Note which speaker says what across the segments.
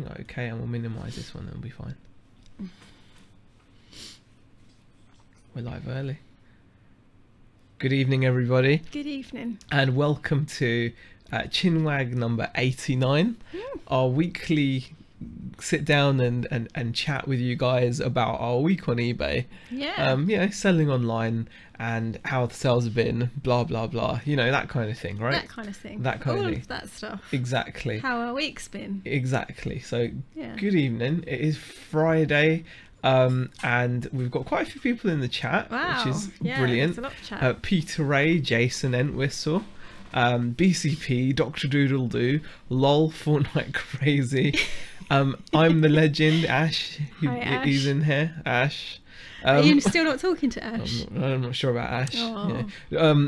Speaker 1: Okay, and we'll minimize this one, it'll be fine. We're live early. Good evening, everybody.
Speaker 2: Good evening.
Speaker 1: And welcome to Chinwag number 89, our weekly sit down and chat with you guys about our week on eBay.
Speaker 2: Yeah.
Speaker 1: Selling online and how the sales have been, blah blah blah, that kind of thing, right?
Speaker 2: That kind of thing.
Speaker 1: That kind
Speaker 2: All
Speaker 1: of thing.
Speaker 2: of that stuff.
Speaker 1: Exactly.
Speaker 2: How our week's been.
Speaker 1: Exactly. So
Speaker 2: Yeah.
Speaker 1: good evening. It is Friday, and we've got quite a few people in the chat,
Speaker 2: Wow.
Speaker 1: which is
Speaker 2: Yeah,
Speaker 1: brilliant.
Speaker 2: there's a lot of chat.
Speaker 1: Peter Ray, Jason Entwistle, BCP, Dr. Doodle-Doo, LOL, Fortnite Crazy. I'm the legend, Ash.
Speaker 2: Hi, Ash.
Speaker 1: He's in here, Ash.
Speaker 2: Are you still not talking to Ash?
Speaker 1: I'm not sure about Ash.
Speaker 2: Oh.
Speaker 1: Yeah.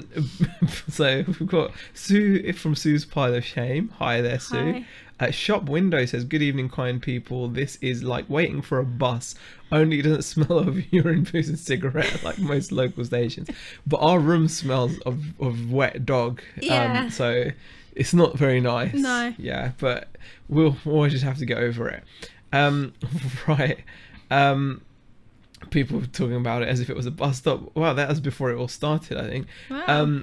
Speaker 1: So we've got Sue from Sue's Pile of Shame. Hi there, Sue.
Speaker 2: Hi.
Speaker 1: Shop Window says, good evening, kind people. This is like waiting for a bus, only it doesn't smell of urine, booze and cigarette like most local stations. But our room smells of wet dog.
Speaker 2: Yeah.
Speaker 1: So it's not very nice.
Speaker 2: No.
Speaker 1: Yeah, but we'll always just have to get over it. Right. People talking about it as if it was a bus stop. Wow, that was before it all started, I think.
Speaker 2: Wow.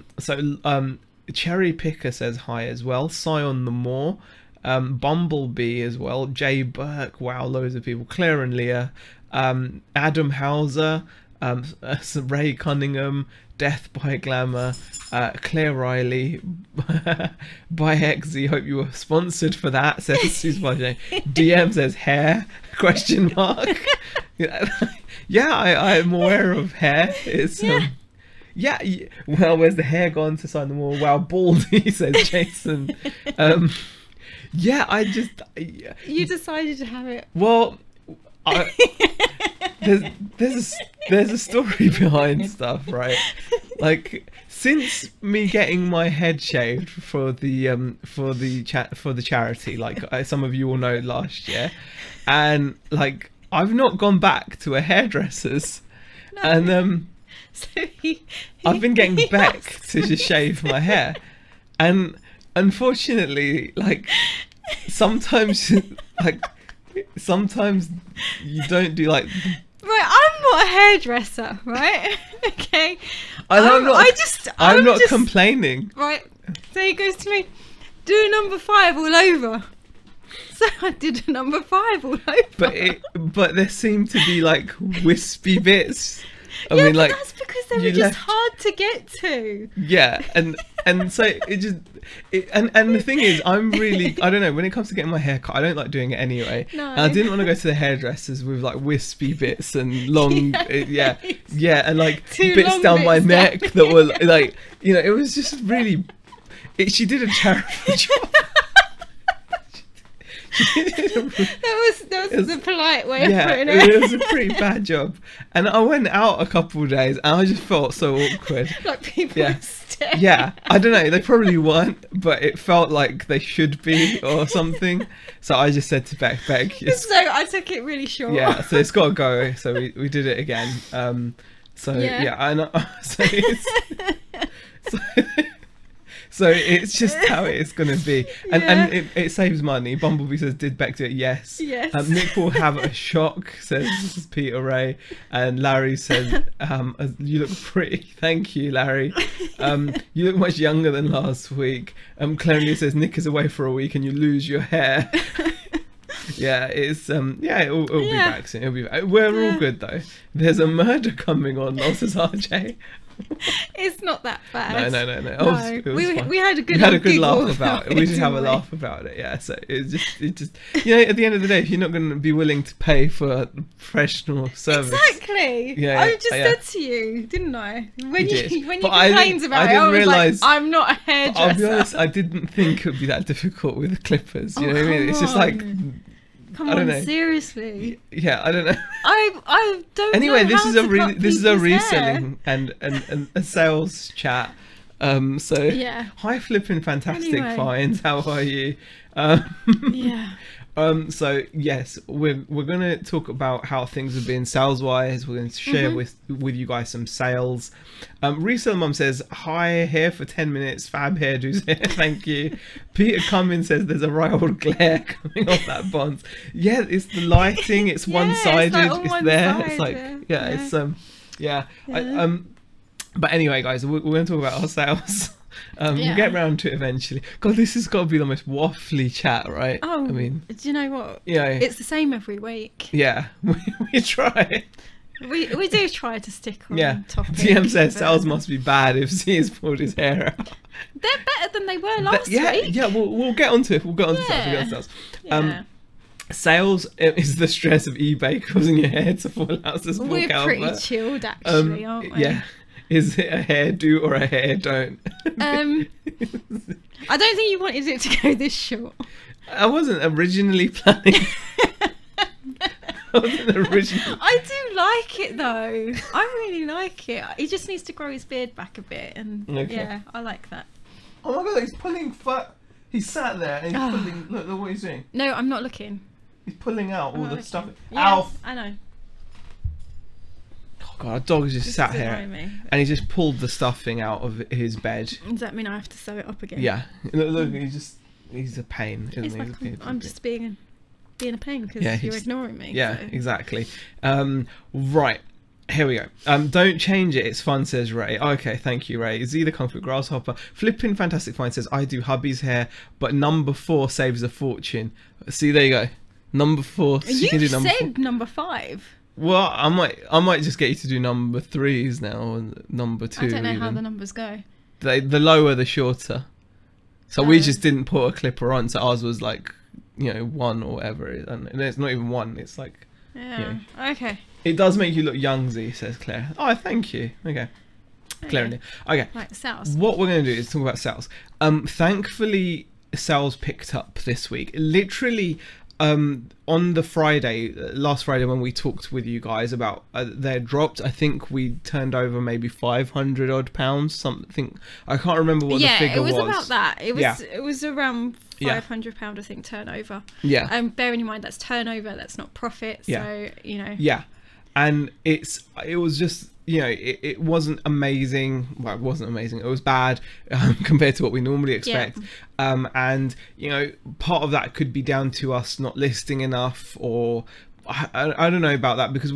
Speaker 1: Cherry Picker says hi as well. Sion the Moor. Bumblebee as well. Jay Burke. Wow, loads of people. Claire and Leah. Adam Hauser. Ray Cunningham. Death by Glamour. Claire Riley. By Hexy. Hope you were sponsored for that, says Sue's Budget. DM says hair? Question mark. Yeah, I'm aware of hair. It's well, where's the hair gone to sign them all? Wow, baldy, says Jason.
Speaker 2: You decided to have it.
Speaker 1: Well, there's a story behind stuff, right? Like, since me getting my head shaved for the charity, like some of you will know, last year, and like I've not gone back to a hairdresser's,
Speaker 2: No.
Speaker 1: and
Speaker 2: So
Speaker 1: I've been getting Beck to just shave my hair, and unfortunately, like sometimes you don't do like.
Speaker 2: Right, I'm not a hairdresser, right? Okay.
Speaker 1: I'm not
Speaker 2: just
Speaker 1: complaining.
Speaker 2: Right. So he goes to me, do number 5 all over. So I did a number 5 all over.
Speaker 1: But there seemed to be like wispy bits. I
Speaker 2: Yeah,
Speaker 1: mean,
Speaker 2: but
Speaker 1: like,
Speaker 2: that's because they
Speaker 1: you
Speaker 2: were just
Speaker 1: left-
Speaker 2: hard to get to.
Speaker 1: Yeah, and so and the thing is, I don't know, when it comes to getting my hair cut, I don't like doing it anyway.
Speaker 2: No.
Speaker 1: And I didn't want to go to the hairdressers with like wispy bits and long and like
Speaker 2: Too
Speaker 1: bits
Speaker 2: long
Speaker 1: down my
Speaker 2: bits
Speaker 1: neck
Speaker 2: down.
Speaker 1: that were like, it was just really she did a terrible job.
Speaker 2: That was the polite way of putting
Speaker 1: it
Speaker 2: it.
Speaker 1: was a pretty bad job, and I went out a couple of days and I just felt so awkward.
Speaker 2: Like people were staring.
Speaker 1: Yeah, I don't know, they probably weren't, but it felt like they should be or something. So I just said to Beck,
Speaker 2: So I took it really short.
Speaker 1: yeah, so it's got to go. So we did it again. So it's just how it's going to be. And it saves money. Bumblebee says, did Beck do it? Yes.
Speaker 2: Yes.
Speaker 1: Nick will have a shock, says Peter Ray. And Larry says, you look pretty. Thank you, Larry. You look much younger than last week. Clearly says, Nick is away for a week and you lose your hair. Yeah, it's it'll be back soon. It'll be back. We're all good though. There's a murder coming on, says RJ.
Speaker 2: It's not that bad.
Speaker 1: No.
Speaker 2: No. We had a good
Speaker 1: laugh about it. We did have a laugh about it. Yeah. So it just at the end of the day, if you're not going to be willing to pay for professional service,
Speaker 2: exactly.
Speaker 1: Yeah,
Speaker 2: I just said to you, didn't I? When you
Speaker 1: But
Speaker 2: complained about it, I was like, I'm not a hairdresser.
Speaker 1: I'll be honest, I didn't think it would be that difficult with the clippers. You know what I mean? It's just like.
Speaker 2: Come
Speaker 1: I don't
Speaker 2: on,
Speaker 1: know.
Speaker 2: Seriously.
Speaker 1: Yeah, I don't know.
Speaker 2: I don't.
Speaker 1: Anyway,
Speaker 2: know
Speaker 1: this
Speaker 2: how
Speaker 1: is
Speaker 2: to
Speaker 1: a
Speaker 2: cut
Speaker 1: this is a
Speaker 2: people's
Speaker 1: reselling
Speaker 2: hair.
Speaker 1: and a sales chat.
Speaker 2: Yeah.
Speaker 1: Hi, flipping fantastic
Speaker 2: Anyway.
Speaker 1: finds. How are you?
Speaker 2: Yeah.
Speaker 1: So yes, we're gonna talk about how things have been sales wise. We're going to share with you guys some sales. Resale Mum says hi, here for 10 minutes. Fab hairdos here, thank you. Peter Cummins says there's a right old glare coming off that Bonds. Yeah, it's the lighting. It's one sided. It's there. It's like it's but anyway, guys, we're going to talk about our sales. We'll get round to it eventually. God, this has got to be the most waffly chat, right?
Speaker 2: Oh,
Speaker 1: I mean,
Speaker 2: do you know what?
Speaker 1: Yeah,
Speaker 2: it's the same every week.
Speaker 1: Yeah, we try.
Speaker 2: We do try to stick on topic.
Speaker 1: DM says sales must be bad if C has pulled his hair out.
Speaker 2: They're better than they were last week.
Speaker 1: Yeah, we'll get onto it. We'll get onto sales. Sales is the stress of eBay causing your hair to fall out.
Speaker 2: We're pretty chilled, actually, aren't we?
Speaker 1: Yeah. Is it a hairdo or a hair don't?
Speaker 2: I don't think you wanted it to go this short.
Speaker 1: I wasn't originally planning. I
Speaker 2: do like it though. I really like it. He just needs to grow his beard back a bit, and yeah, I like that.
Speaker 1: Oh my god, he's pulling fat. He's sat there and he's pulling. Look what he's doing.
Speaker 2: No, I'm not looking.
Speaker 1: He's pulling out all the stuff.
Speaker 2: Yeah, Alf! I know.
Speaker 1: Oh god, our dog just sat here and he just pulled the stuffing out of his bed.
Speaker 2: Does that mean I have to sew it up again?
Speaker 1: Yeah. Look, he's a pain, isn't he?
Speaker 2: I'm just being a pain because you're ignoring me.
Speaker 1: Yeah, so. Exactly. Right. Here we go. Don't change it. It's fun, says Ray. Okay, thank you, Ray. Is either Comfort Grasshopper. Flipping Fantastic Fine says, I do hubby's hair, but number 4 saves a fortune. See, there you go. Number 4. So
Speaker 2: you can do said number 5.
Speaker 1: Well, I might just get you to do number 3s now, and number 2.
Speaker 2: I don't know how the numbers go.
Speaker 1: The lower, the shorter. So we just didn't put a clipper on, so ours was like, 1 or whatever. And it's not even 1. It's like,
Speaker 2: okay.
Speaker 1: It does make you look youngsy, says Claire. Oh, thank you. Okay. Claire. Okay.
Speaker 2: Right, sales.
Speaker 1: What we're going to do is talk about sales. Thankfully, sales picked up this week. Literally, on the last Friday when we talked with you guys about they dropped, I think we turned over maybe 500 odd pounds, something. I can't remember what the figure was.
Speaker 2: Yeah, it was about that. It was around £500, I think, turnover.
Speaker 1: Yeah.
Speaker 2: Bearing in mind that's turnover, that's not profit. So
Speaker 1: Yeah, and it was just. It wasn't amazing. Well, it wasn't amazing. It was bad compared to what we normally expect. Yeah. And, part of that could be down to us not listing enough, or I don't know about that, because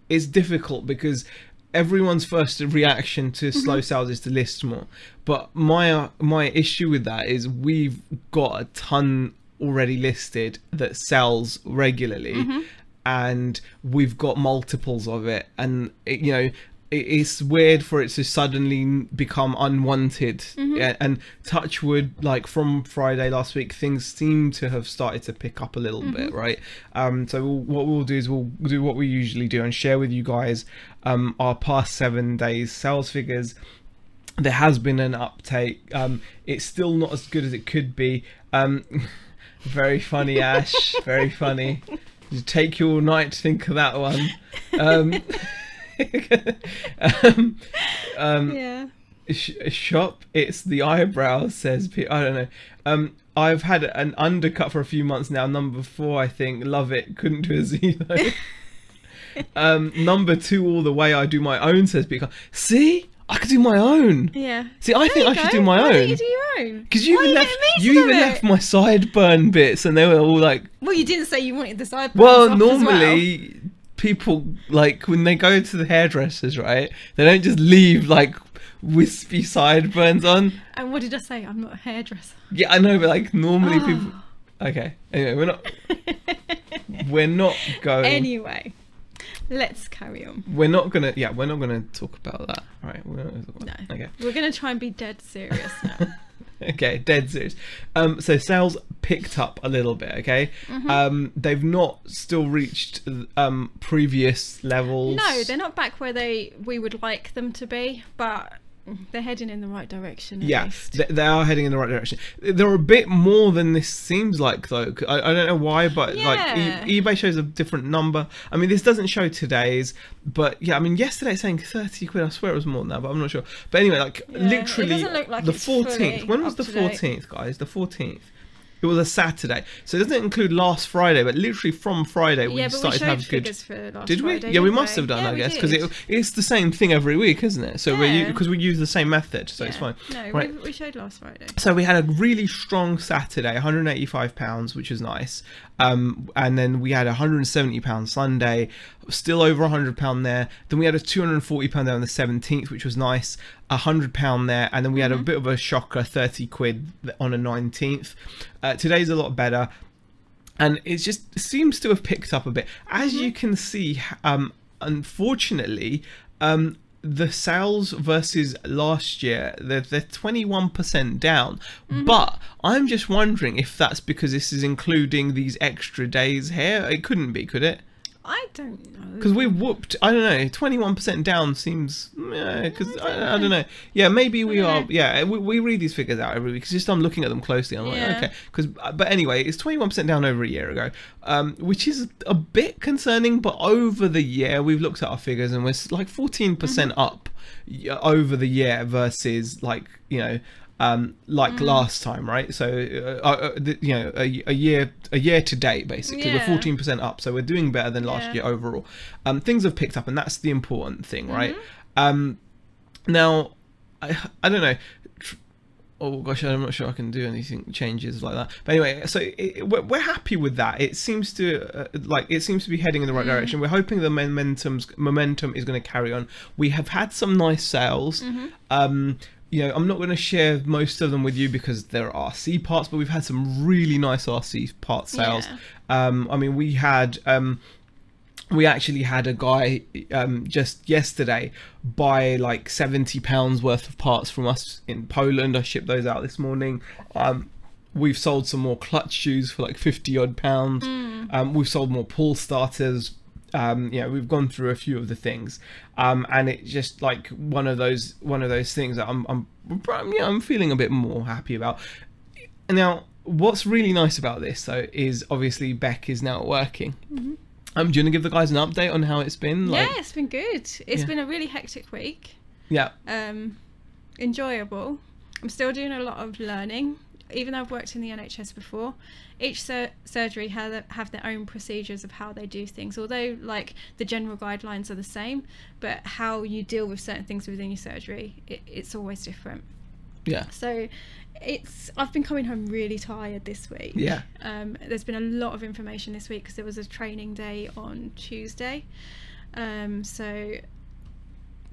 Speaker 1: it's difficult because everyone's first reaction to slow sales is to list more. But my issue with that is we've got a ton already listed that sells regularly. And we've got multiples of it, and it's weird for it to suddenly become unwanted. And touch wood, like from Friday last week, things seem to have started to pick up a little bit, right? So what we'll do is we'll do what we usually do and share with you guys our past 7 days sales figures. There has been an uptake. It's still not as good as it could be. Very funny, Ash. Very funny. You take you all night to think of that one. Shop, it's the eyebrows, says Pete. I don't know. I've had an undercut for a few months now. Number 4, I think. Love it. Couldn't do a Z though. Number 2, all the way. I do my own, says Pete. See? I could do my own.
Speaker 2: Yeah.
Speaker 1: See, I think I should do my own.
Speaker 2: Why don't you do your own?
Speaker 1: Because you even left my sideburn bits, and they were all like.
Speaker 2: Well, you didn't say you wanted the sideburns.
Speaker 1: Well, normally people, like, when they go to the hairdressers, right? They don't just leave like wispy sideburns on.
Speaker 2: And what did I say? I'm not a hairdresser.
Speaker 1: Yeah, I know, but like normally people. Okay. Anyway, we're not going.
Speaker 2: Anyway. Let's carry on.
Speaker 1: We're not gonna talk about that, right?
Speaker 2: Okay. We're gonna try and be dead serious now.
Speaker 1: Okay, dead serious. So sales picked up a little bit. Okay. They've not still reached previous levels.
Speaker 2: No, they're not back where we would like them to be, but they're heading in the right direction. At least.
Speaker 1: They are heading in the right direction. They're a bit more than this seems like, though. I don't know why, but like eBay shows a different number. I mean, this doesn't show today's, but yeah, I mean, yesterday it's saying 30 quid. I swear it was more than that, but I'm not sure. But anyway, like literally
Speaker 2: it doesn't look like
Speaker 1: the
Speaker 2: it's
Speaker 1: 14th. When was the
Speaker 2: 14th,
Speaker 1: guys? The 14th. It was a Saturday, so it doesn't include last Friday, but literally from Friday we started to have good.
Speaker 2: Figures for last
Speaker 1: Did we?
Speaker 2: Friday,
Speaker 1: Yeah, we must have done,
Speaker 2: yeah,
Speaker 1: I guess, because
Speaker 2: did.
Speaker 1: it's the same thing every week, isn't it? So because we use the same method, so it's fine.
Speaker 2: No,
Speaker 1: right.
Speaker 2: we showed last Friday.
Speaker 1: So we had a really strong Saturday, £185, which was nice. And then we had £170 Sunday, still over £100 there. Then we had a £240 there on the 17th, which was nice. £100 there, and then we had a bit of a shocker, 30 quid on a 19th. Today's a lot better, and it just seems to have picked up a bit. As you can see, unfortunately, the sales versus last year, they're 21% down. But I'm just wondering if that's because this is including these extra days here. It couldn't be, could it?
Speaker 2: I don't know.
Speaker 1: Because we whooped, I don't know, 21% down seems, because I don't know. Yeah, maybe we are, we read these figures out every week. It's just I'm looking at them closely. I'm like, okay. But anyway, it's 21% down over a year ago, which is a bit concerning. But over the year, we've looked at our figures and we're like 14% up over the year versus like, last time, right? So a year to date, basically, we're 14% up, so we're doing better than last year overall. Things have picked up, and that's the important thing, right? Now I don't know. Oh gosh, I'm not sure I can do anything changes like that. But anyway, so we're happy with that. It seems to be heading in the right direction. We're hoping the momentum is going to carry on. We have had some nice sales. I'm not going to share most of them with you because they're RC parts, but we've had some really nice RC part sales. I mean, we actually had a guy just yesterday buy like £70 worth of parts from us in Poland. I shipped those out this morning. We've sold some more clutch shoes for like 50 odd pounds. We've sold more pull starters. We've gone through a few of the things, and it's just like one of those things that I'm feeling a bit more happy about. Now, what's really nice about this though is obviously Beck is now working. Do you want to give the guys an update on how it's been?
Speaker 2: Yeah, it's been good. It's been a really hectic week.
Speaker 1: Yeah.
Speaker 2: Enjoyable. I'm still doing a lot of learning. Even though I've worked in the NHS before, each surgery have their own procedures of how they do things. Although, like, the general guidelines are the same, but how you deal with certain things within your surgery, it's always different. Yeah. So, I've been coming home really tired this week. Yeah. There's been a lot of information this week because there was a training day on Tuesday.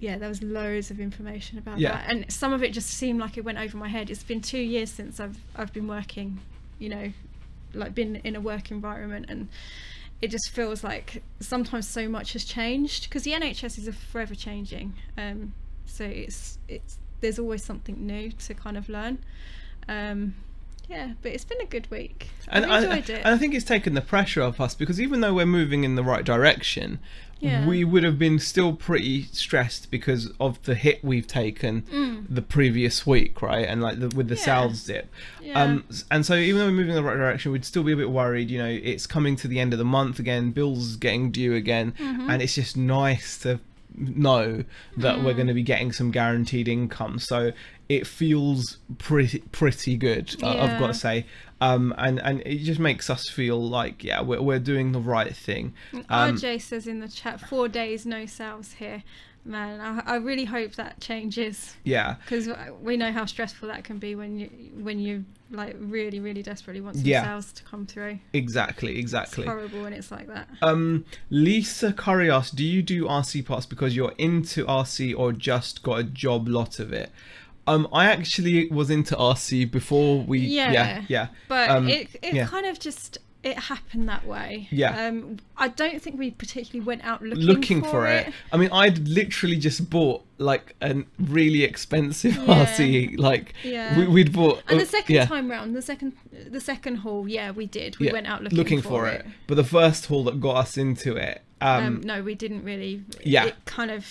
Speaker 2: Yeah, there was loads of information about that, and some of it just seemed like it went over my head. It's been 2 years since I've been working, been in a work environment, and it just feels like sometimes so much has changed because the NHS is forever changing. So it's there's always something new to kind of learn. But it's been a good week. And I enjoyed it.
Speaker 1: And I think it's taken the pressure off us because even though we're moving in the right direction, we would have been still pretty stressed because of the hit we've taken the previous week, right? And like with the sales dip. And so even though we're moving in the right direction, we'd still be a bit worried. It's coming to the end of the month again, bills getting due again, and it's just nice to know that we're going to be getting some guaranteed income. So it feels pretty good, I've got to say. And it just makes us feel like we're doing the right thing.
Speaker 2: RJ says in the chat, 4 days no sales here. Man, I really hope that changes. Yeah, because we know how stressful that can be when you like really, really desperately want some sales to come through. Exactly. It's horrible when it's like that.
Speaker 1: Lisa Curry asked, do you do RC parts because you're into RC or just got a job lot of it? I actually was into RC before we.
Speaker 2: But it kind of just. It happened that way. I don't think we particularly went out looking for it.
Speaker 1: I mean, I'd literally just bought like a really expensive RC. Like we'd bought.
Speaker 2: And the second time round, the second haul, we did. We went out looking for it.
Speaker 1: But the first haul that got us into it.
Speaker 2: No, we didn't really. It kind of.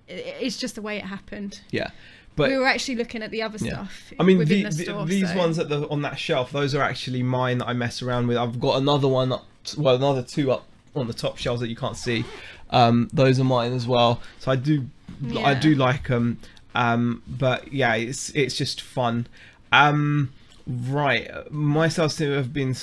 Speaker 2: It's just the way it happened. Yeah. But we were actually looking at the other stuff.
Speaker 1: I mean, these ones on that shelf, those are actually mine that I mess around with. I've got another one, another two up on the top shelves that you can't see. Those are mine as well. So I do like them. But yeah, it's just fun. Right, my cells seem to have been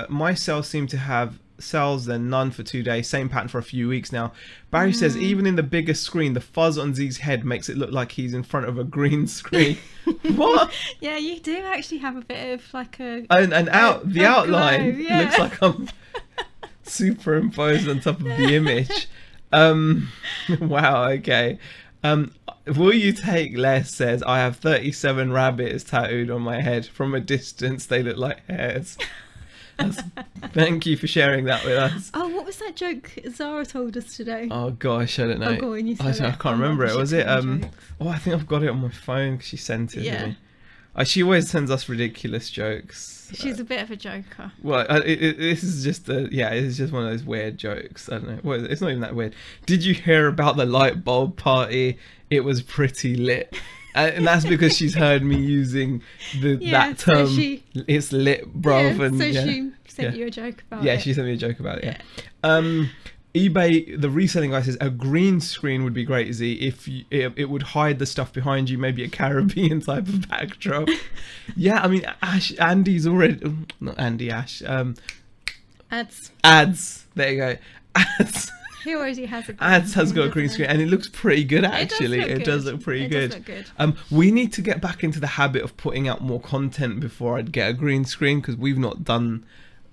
Speaker 1: my cells seem to have cells then none for 2 days, same pattern for a few weeks now. Barry says even in the biggest screen the fuzz on Z's head makes it look like he's in front of a green screen. What?
Speaker 2: Yeah, you do actually have a bit of like a
Speaker 1: the outline
Speaker 2: glow, yeah.
Speaker 1: looks like I'm superimposed on top of the image. Wow, okay. Will you take less? Says I have 37 rabbits tattooed on my head. From a distance they look like hairs. Thank you for sharing that with us.
Speaker 2: Oh, what was that joke Zara told us today?
Speaker 1: Oh gosh, I don't know.
Speaker 2: Oh, go on, you
Speaker 1: I
Speaker 2: say it.
Speaker 1: can't remember it. Was it oh, I think I've got it on my phone because she sent it to me. She always sends us ridiculous jokes.
Speaker 2: She's a bit of a joker.
Speaker 1: Well, this is just it's just one of those weird jokes. I don't know. Well, it's not even that weird. Did you hear about the light bulb party? It was pretty lit. And that's because she's heard me using that term. So it's lit, bruv.
Speaker 2: Yeah,
Speaker 1: and
Speaker 2: she sent you a joke about it.
Speaker 1: Yeah, she sent me a joke about it. Yeah. eBay, the reselling guy says a green screen would be great, Z, if it would hide the stuff behind you, maybe a Caribbean type of backdrop. Yeah, I mean, Andy's already, not Andy, Ash. Ads. There you go. Ads.
Speaker 2: He already has a green
Speaker 1: Ads has
Speaker 2: screen,
Speaker 1: got a green screen, and it looks pretty good actually.
Speaker 2: It
Speaker 1: does look pretty good.
Speaker 2: Does look good.
Speaker 1: We need to get back into the habit of putting out more content before I'd get a green screen, because we're not doing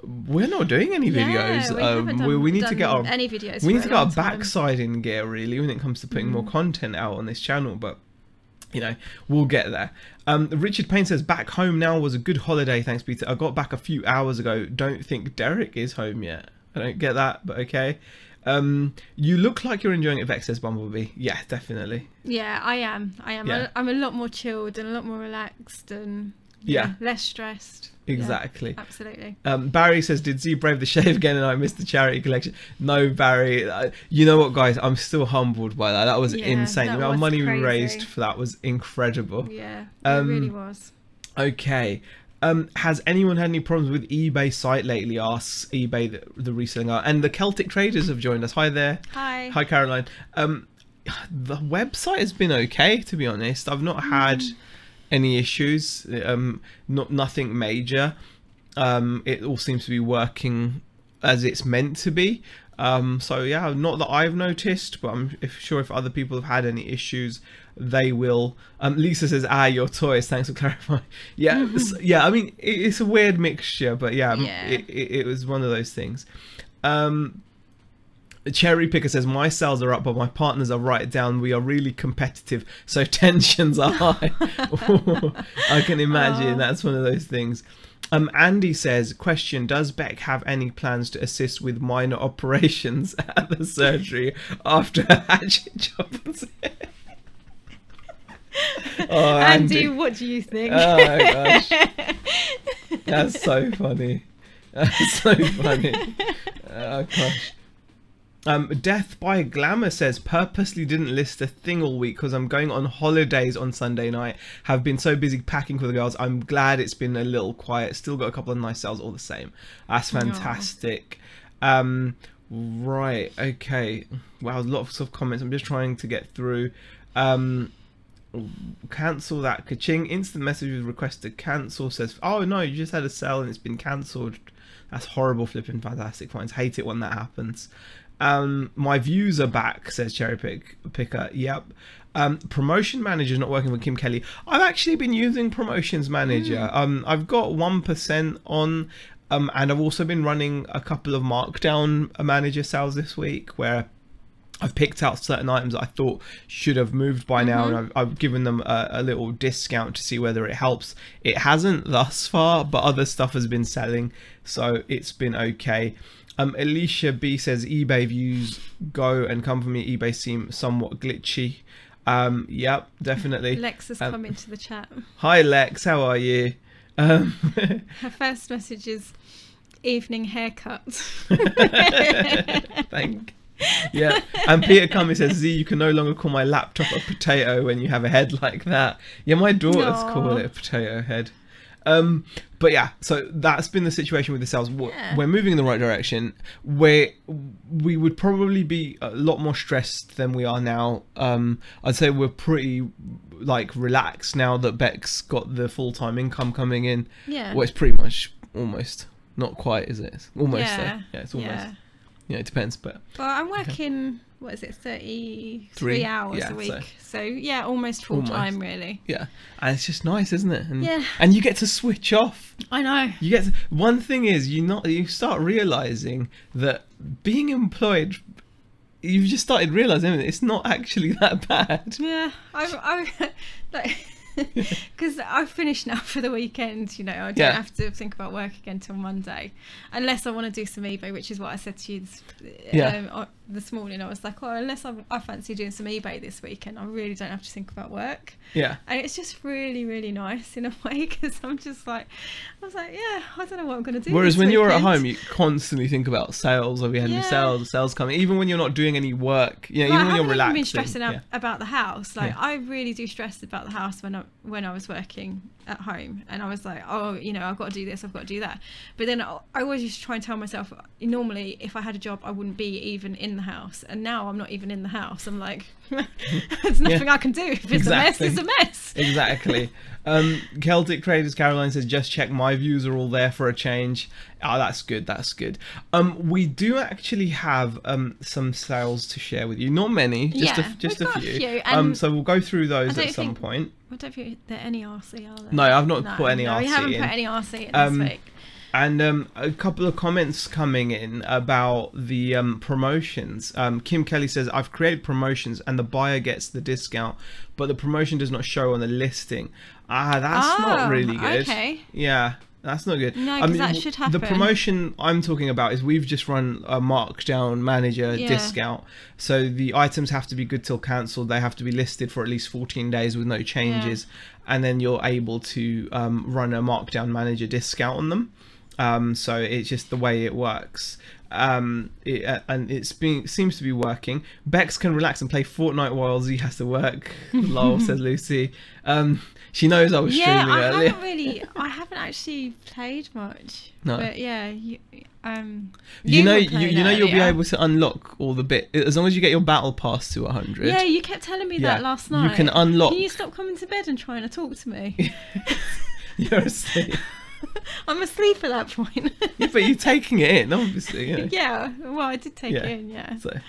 Speaker 1: any videos. We need to get
Speaker 2: any videos.
Speaker 1: We need to get our backside in gear really when it comes to putting more content out on this channel, but you know, we'll get there. Richard Payne says back home now, was a good holiday, thanks Peter. I got back a few hours ago. Don't think Derek is home yet. I don't get that, but okay. You look like you're enjoying it, Vex, says Bumblebee. Yeah, definitely. Yeah,
Speaker 2: I am. Yeah. I'm a lot more chilled and a lot more relaxed and less stressed.
Speaker 1: Exactly.
Speaker 2: Yeah, absolutely.
Speaker 1: Barry says, did Z brave the shave again and I missed the charity collection? No, Barry. You know what, guys? I'm still humbled by that. That was insane. The amount of money we raised for that was incredible.
Speaker 2: Yeah, it really was.
Speaker 1: Okay. Has anyone had any problems with eBay site lately? Asks eBay, the reselling art. And the Celtic Traders have joined us. Hi there.
Speaker 2: Hi,
Speaker 1: Caroline. The website has been okay, to be honest. I've not had any issues. Nothing major. It all seems to be working as it's meant to be. So yeah, not that I've noticed, but I'm sure if other people have had any issues, they will. Lisa says, your toys, thanks for clarifying. Yeah, yeah, I mean, it's a weird mixture, but yeah. It was one of those things. Cherry Picker says, my sales are up, but my partners are right down. We are really competitive, so tensions are high. I can imagine. That's one of those things. Andy says, question, does Beck have any plans to assist with minor operations at the surgery after a hatchet job was hit? Oh,
Speaker 2: Andy, what do you think?
Speaker 1: Oh my gosh. That's so funny. That's so funny. Oh gosh. Death by Glamour says, purposely didn't list a thing all week because I'm going on holidays on Sunday night. Have been so busy packing for the girls. I'm glad it's been a little quiet. Still got a couple of nice sales all the same. That's fantastic. Right, okay. Wow, lots of comments. I'm just trying to get through. Cancel that. Kaching. Instant message with request to cancel says, oh no, you just had a sale and it's been cancelled. That's horrible. Flipping fantastic finds. Hate it when that happens. My views are back, says Cherry Picker. Yep. Promotion manager's not working with Kim Kelly. I've actually been using promotions manager. I've got 1% on, and I've also been running a couple of markdown manager sales this week where I've picked out certain items that I thought should have moved by now, and I've given them a little discount to see whether it helps. It hasn't thus far, but other stuff has been selling, so it's been okay. Alicia B says, eBay views go and come from me. eBay seem somewhat glitchy. Yep, definitely.
Speaker 2: Lex has come into the chat.
Speaker 1: Hi Lex, how are you?
Speaker 2: Her first message is evening haircut.
Speaker 1: Yeah, and Peter Cummings says, Z, you can no longer call my laptop a potato when you have a head like that. Yeah, my daughters call it a potato head. But yeah, so that's been the situation with the sales.
Speaker 2: Yeah.
Speaker 1: We're moving in the right direction. We would probably be a lot more stressed than we are now. I'd say we're pretty like relaxed now that Beck's got the full-time income coming in.
Speaker 2: Yeah.
Speaker 1: Well, it's pretty much almost, not quite, is it? It's almost there. Yeah, it's almost. Yeah, it depends, but.
Speaker 2: Well, I'm working. What is it? 33 hours a week. So yeah, almost full time, really.
Speaker 1: Yeah, and it's just nice, isn't it? And,
Speaker 2: yeah.
Speaker 1: And you get to switch off.
Speaker 2: I know.
Speaker 1: You get to, one thing is you start realizing that being employed, you've just started realizing it's not actually that bad.
Speaker 2: Yeah, I like. Because I've finished now for the weekend, you know, I don't have to think about work again till Monday, unless I want to do some eBay, which is what I said to you this morning. I was like, oh, unless I fancy doing some eBay this weekend, I really don't have to think about work.
Speaker 1: Yeah.
Speaker 2: And it's just really, really nice in a way, because I was like, yeah, I don't know what I'm going to do.
Speaker 1: Whereas
Speaker 2: this
Speaker 1: when you're
Speaker 2: weekend.
Speaker 1: at home, you constantly think about sales, or we had any sales coming, even when you're not doing any work, you know, even when you're relaxing. I haven't been stressing
Speaker 2: out about the house. Like, I really do stress about the house when I was working at home, and I was like, oh, you know, I've got to do this, I've got to do that. But then I always used to try and tell myself, normally if I had a job I wouldn't be even in the house, and now I'm not even in the house. I'm like, there's nothing I can do. If it's a mess, it's a mess.
Speaker 1: Exactly. Celtic Traders Caroline says, just check, my views are all there for a change. Oh, that's good, that's good. We do actually have some sales to share with you, not many, just a few. So we'll go through those at some point.
Speaker 2: I don't think there are any RC, are there?
Speaker 1: No, I've not put any RC in.
Speaker 2: We haven't put any RC in this week.
Speaker 1: And a couple of comments coming in about the promotions. Kim Kelly says, I've created promotions and the buyer gets the discount, but the promotion does not show on the listing. That's not really good.
Speaker 2: Okay.
Speaker 1: Yeah, that's not good.
Speaker 2: No, because that should happen.
Speaker 1: The promotion I'm talking about is we've just run a markdown manager discount. So the items have to be good till cancelled. They have to be listed for at least 14 days with no changes. Yeah. And then you're able to run a markdown manager discount on them. So it's just the way it works. And seems to be working. Bex can relax and play Fortnite while Z has to work. Lol, says Lucy. She knows I was streaming earlier.
Speaker 2: I haven't actually played much.
Speaker 1: No.
Speaker 2: But yeah,
Speaker 1: you'll be able to unlock all the bit as long as you get your battle pass to 100.
Speaker 2: Yeah, you kept telling me that last night.
Speaker 1: You can unlock.
Speaker 2: Can you stop coming to bed and trying to talk to me?
Speaker 1: You're asleep.
Speaker 2: I'm asleep at that point.
Speaker 1: Yeah, but you're taking it in, obviously. Yeah.
Speaker 2: Yeah. Well, I did take it in. Yeah.
Speaker 1: So,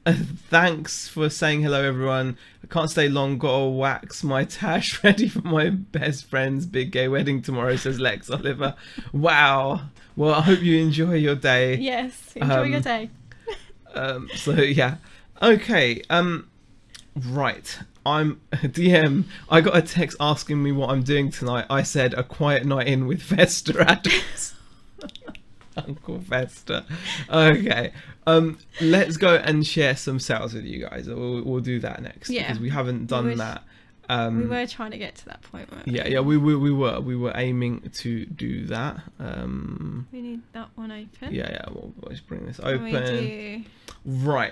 Speaker 1: thanks for saying hello, everyone. I can't stay long. Gotta wax my tash ready for my best friend's big gay wedding tomorrow, says Lex Oliver. Wow. Well, I hope you enjoy your day.
Speaker 2: Yes. Enjoy your day.
Speaker 1: So yeah. Okay. Right. I'm DM. I got a text asking me what I'm doing tonight. I said a quiet night in with Fester Adams. Uncle Fester. Okay. Let's go and share some sales with you guys. We'll do that next because we haven't done that.
Speaker 2: We were trying to get to that point, weren't we?
Speaker 1: Yeah, we were aiming to do that.
Speaker 2: We need that one open.
Speaker 1: Yeah. We'll just bring this open. Right.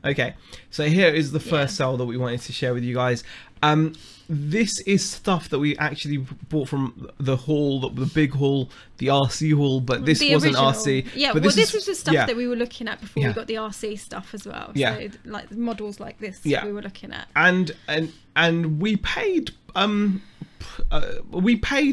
Speaker 1: Okay, so here is the first sale that we wanted to share with you guys. This is stuff that we actually bought from the haul, the big haul, the RC haul, but this wasn't RC.
Speaker 2: Yeah,
Speaker 1: but
Speaker 2: this was the stuff that we were looking at before we got the RC stuff as well.
Speaker 1: Yeah.
Speaker 2: So like models like this we were looking at.
Speaker 1: And we paid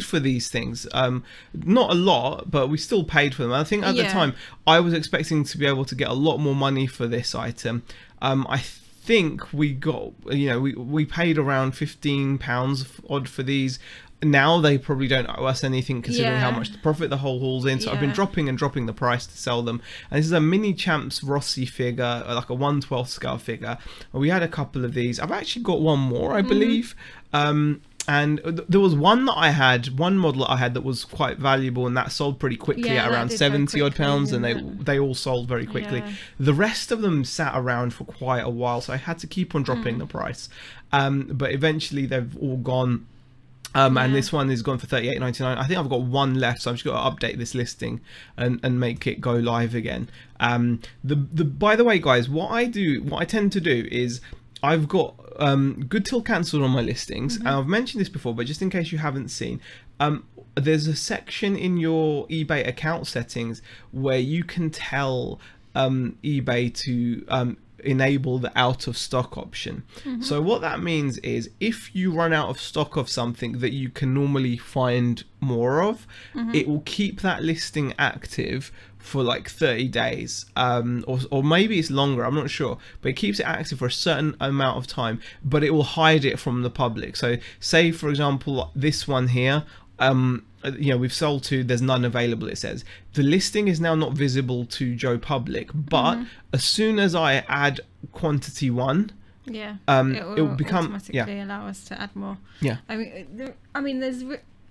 Speaker 1: for these things, not a lot, but we still paid for them. I think at the time I was expecting to be able to get a lot more money for this item. I think we got, we paid around £15 odd for these. Now they probably don't owe us anything considering how much profit the whole haul's in. So I've been dropping the price to sell them. And this is a mini champs Rossi figure, like a 1/12 scale figure. We had a couple of these. I've actually got one more, I believe. And there was one model that I had that was quite valuable, and that sold pretty quickly at around 70 odd pounds, and they all sold very quickly. The rest of them sat around for quite a while, so I had to keep on dropping the price. But eventually they've all gone. And this one is gone for $38.99. I think I've got one left, so I've just got to update this listing and make it go live again. By the way, guys, what I tend to do is I've got good till cancelled on my listings, and I've mentioned this before, but just in case you haven't seen, there's a section in your eBay account settings where you can tell eBay to enable the out of stock option. So what that means is if you run out of stock of something that you can normally find more of, it will keep that listing active for like 30 days, or maybe it's longer, I'm not sure, but it keeps it active for a certain amount of time, but it will hide it from the public. So say for example this one here, we've sold to, there's none available, it says. The listing is now not visible to Joe Public, but as soon as I add quantity 1, it will become
Speaker 2: automatically allow us to add more. I mean there's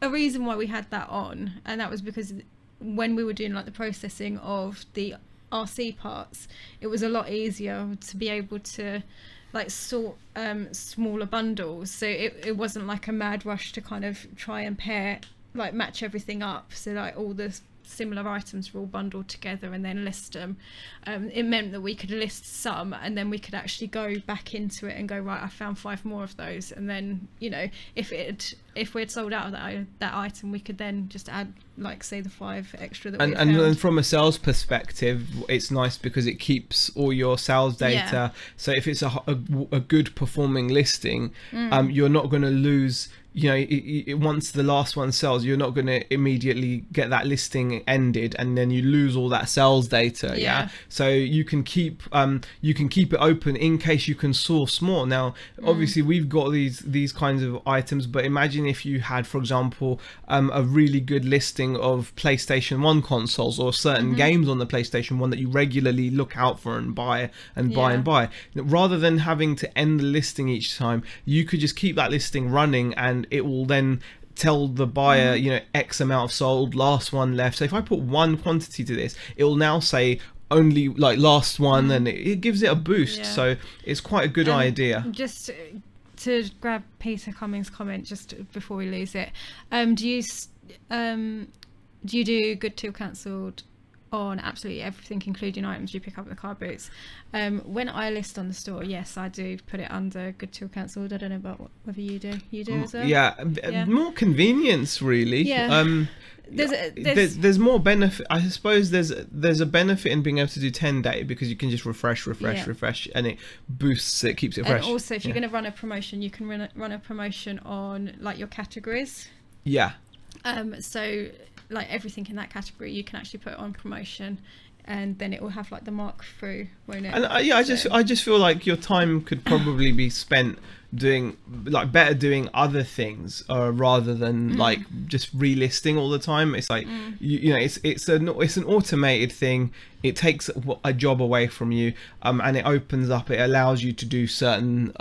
Speaker 2: a reason why we had that on, and that was because when we were doing like the processing of the RC parts, it was a lot easier to be able to like sort smaller bundles, so it wasn't like a mad rush to kind of try and match everything up, so like all the similar items were all bundled together and then list them. It meant that we could list some, and then we could actually go back into it and go, right, I found 5 more of those, and then if we had sold out of that item, we could then just add, like, say, the 5 extra that we found.
Speaker 1: And from a sales perspective, it's nice because it keeps all your sales data. So if it's a good performing listing, you're not going to lose. Once the last one sells, you're not going to immediately get that listing ended, and then you lose all that sales data. So you can keep it open in case you can source more. Now, obviously, we've got these kinds of items, but imagine if you had, for example, a really good listing of PlayStation 1 consoles or certain games on the PlayStation 1 that you regularly look out for and buy and buy. Rather than having to end the listing each time, you could just keep that listing running, and it will then tell the buyer, X amount of sold, last one left. So if I put 1 quantity to this, it will now say only like last one, and it gives it a boost. So it's quite a good idea.
Speaker 2: Just to grab Peter Cummings' comment just before we lose it, do you do good till cancelled on absolutely everything, including items you pick up at the car boots? When I list on the store, yes, I do put it under good till cancelled. I don't know about whether you do. You do as well?
Speaker 1: More convenience, really. There's more benefit, I suppose. There's a benefit in being able to do 10-day because you can just refresh, and it boosts it, keeps it fresh.
Speaker 2: And also, if you're going to run a promotion, you can run a promotion on like your categories. So like everything in that category, you can actually put it on promotion, and then it will have like the mark through, won't it? And
Speaker 1: I just feel like your time could probably be spent doing other things rather than like just relisting all the time. It's like it's an automated thing. It takes a job away from you, and it opens up, it allows you to do certain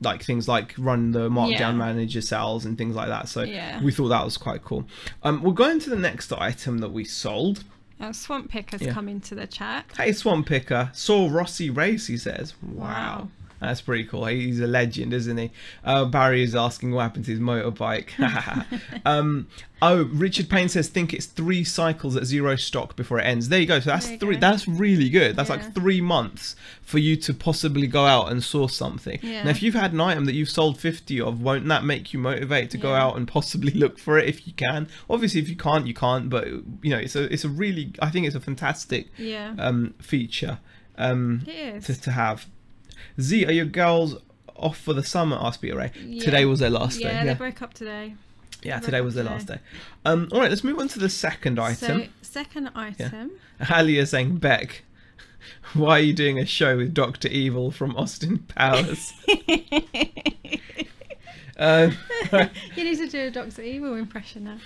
Speaker 1: like things like run the markdown manager sales and things like that. So we thought that was quite cool. We'll go into the next item that we sold.
Speaker 2: Swamp Picker's come into the chat.
Speaker 1: Hey, Swamp Picker, saw Rossi race, he says. Wow. That's pretty cool. He's a legend, isn't he? Barry is asking what happened to his motorbike. Richard Payne says, think it's 3 cycles at 0 stock before it ends. There you go. So that's 3. That's really good. That's like 3 months for you to possibly go out and source something. Now, if you've had an item that you've sold 50 of, won't that make you motivated to go out and possibly look for it if you can? Obviously, if you can't, you can't. But it's a really, I think it's a fantastic feature to have. Z, are your girls off for the summer? Asked Peter Ray. Today was their last day.
Speaker 2: They broke up today.
Speaker 1: Today was their last day. All right, let's move on to the second item.
Speaker 2: So, second item.
Speaker 1: Ali is saying, Beck, why are you doing a show with Dr. Evil from Austin Powers?
Speaker 2: You need to do a Dr. Evil impression now.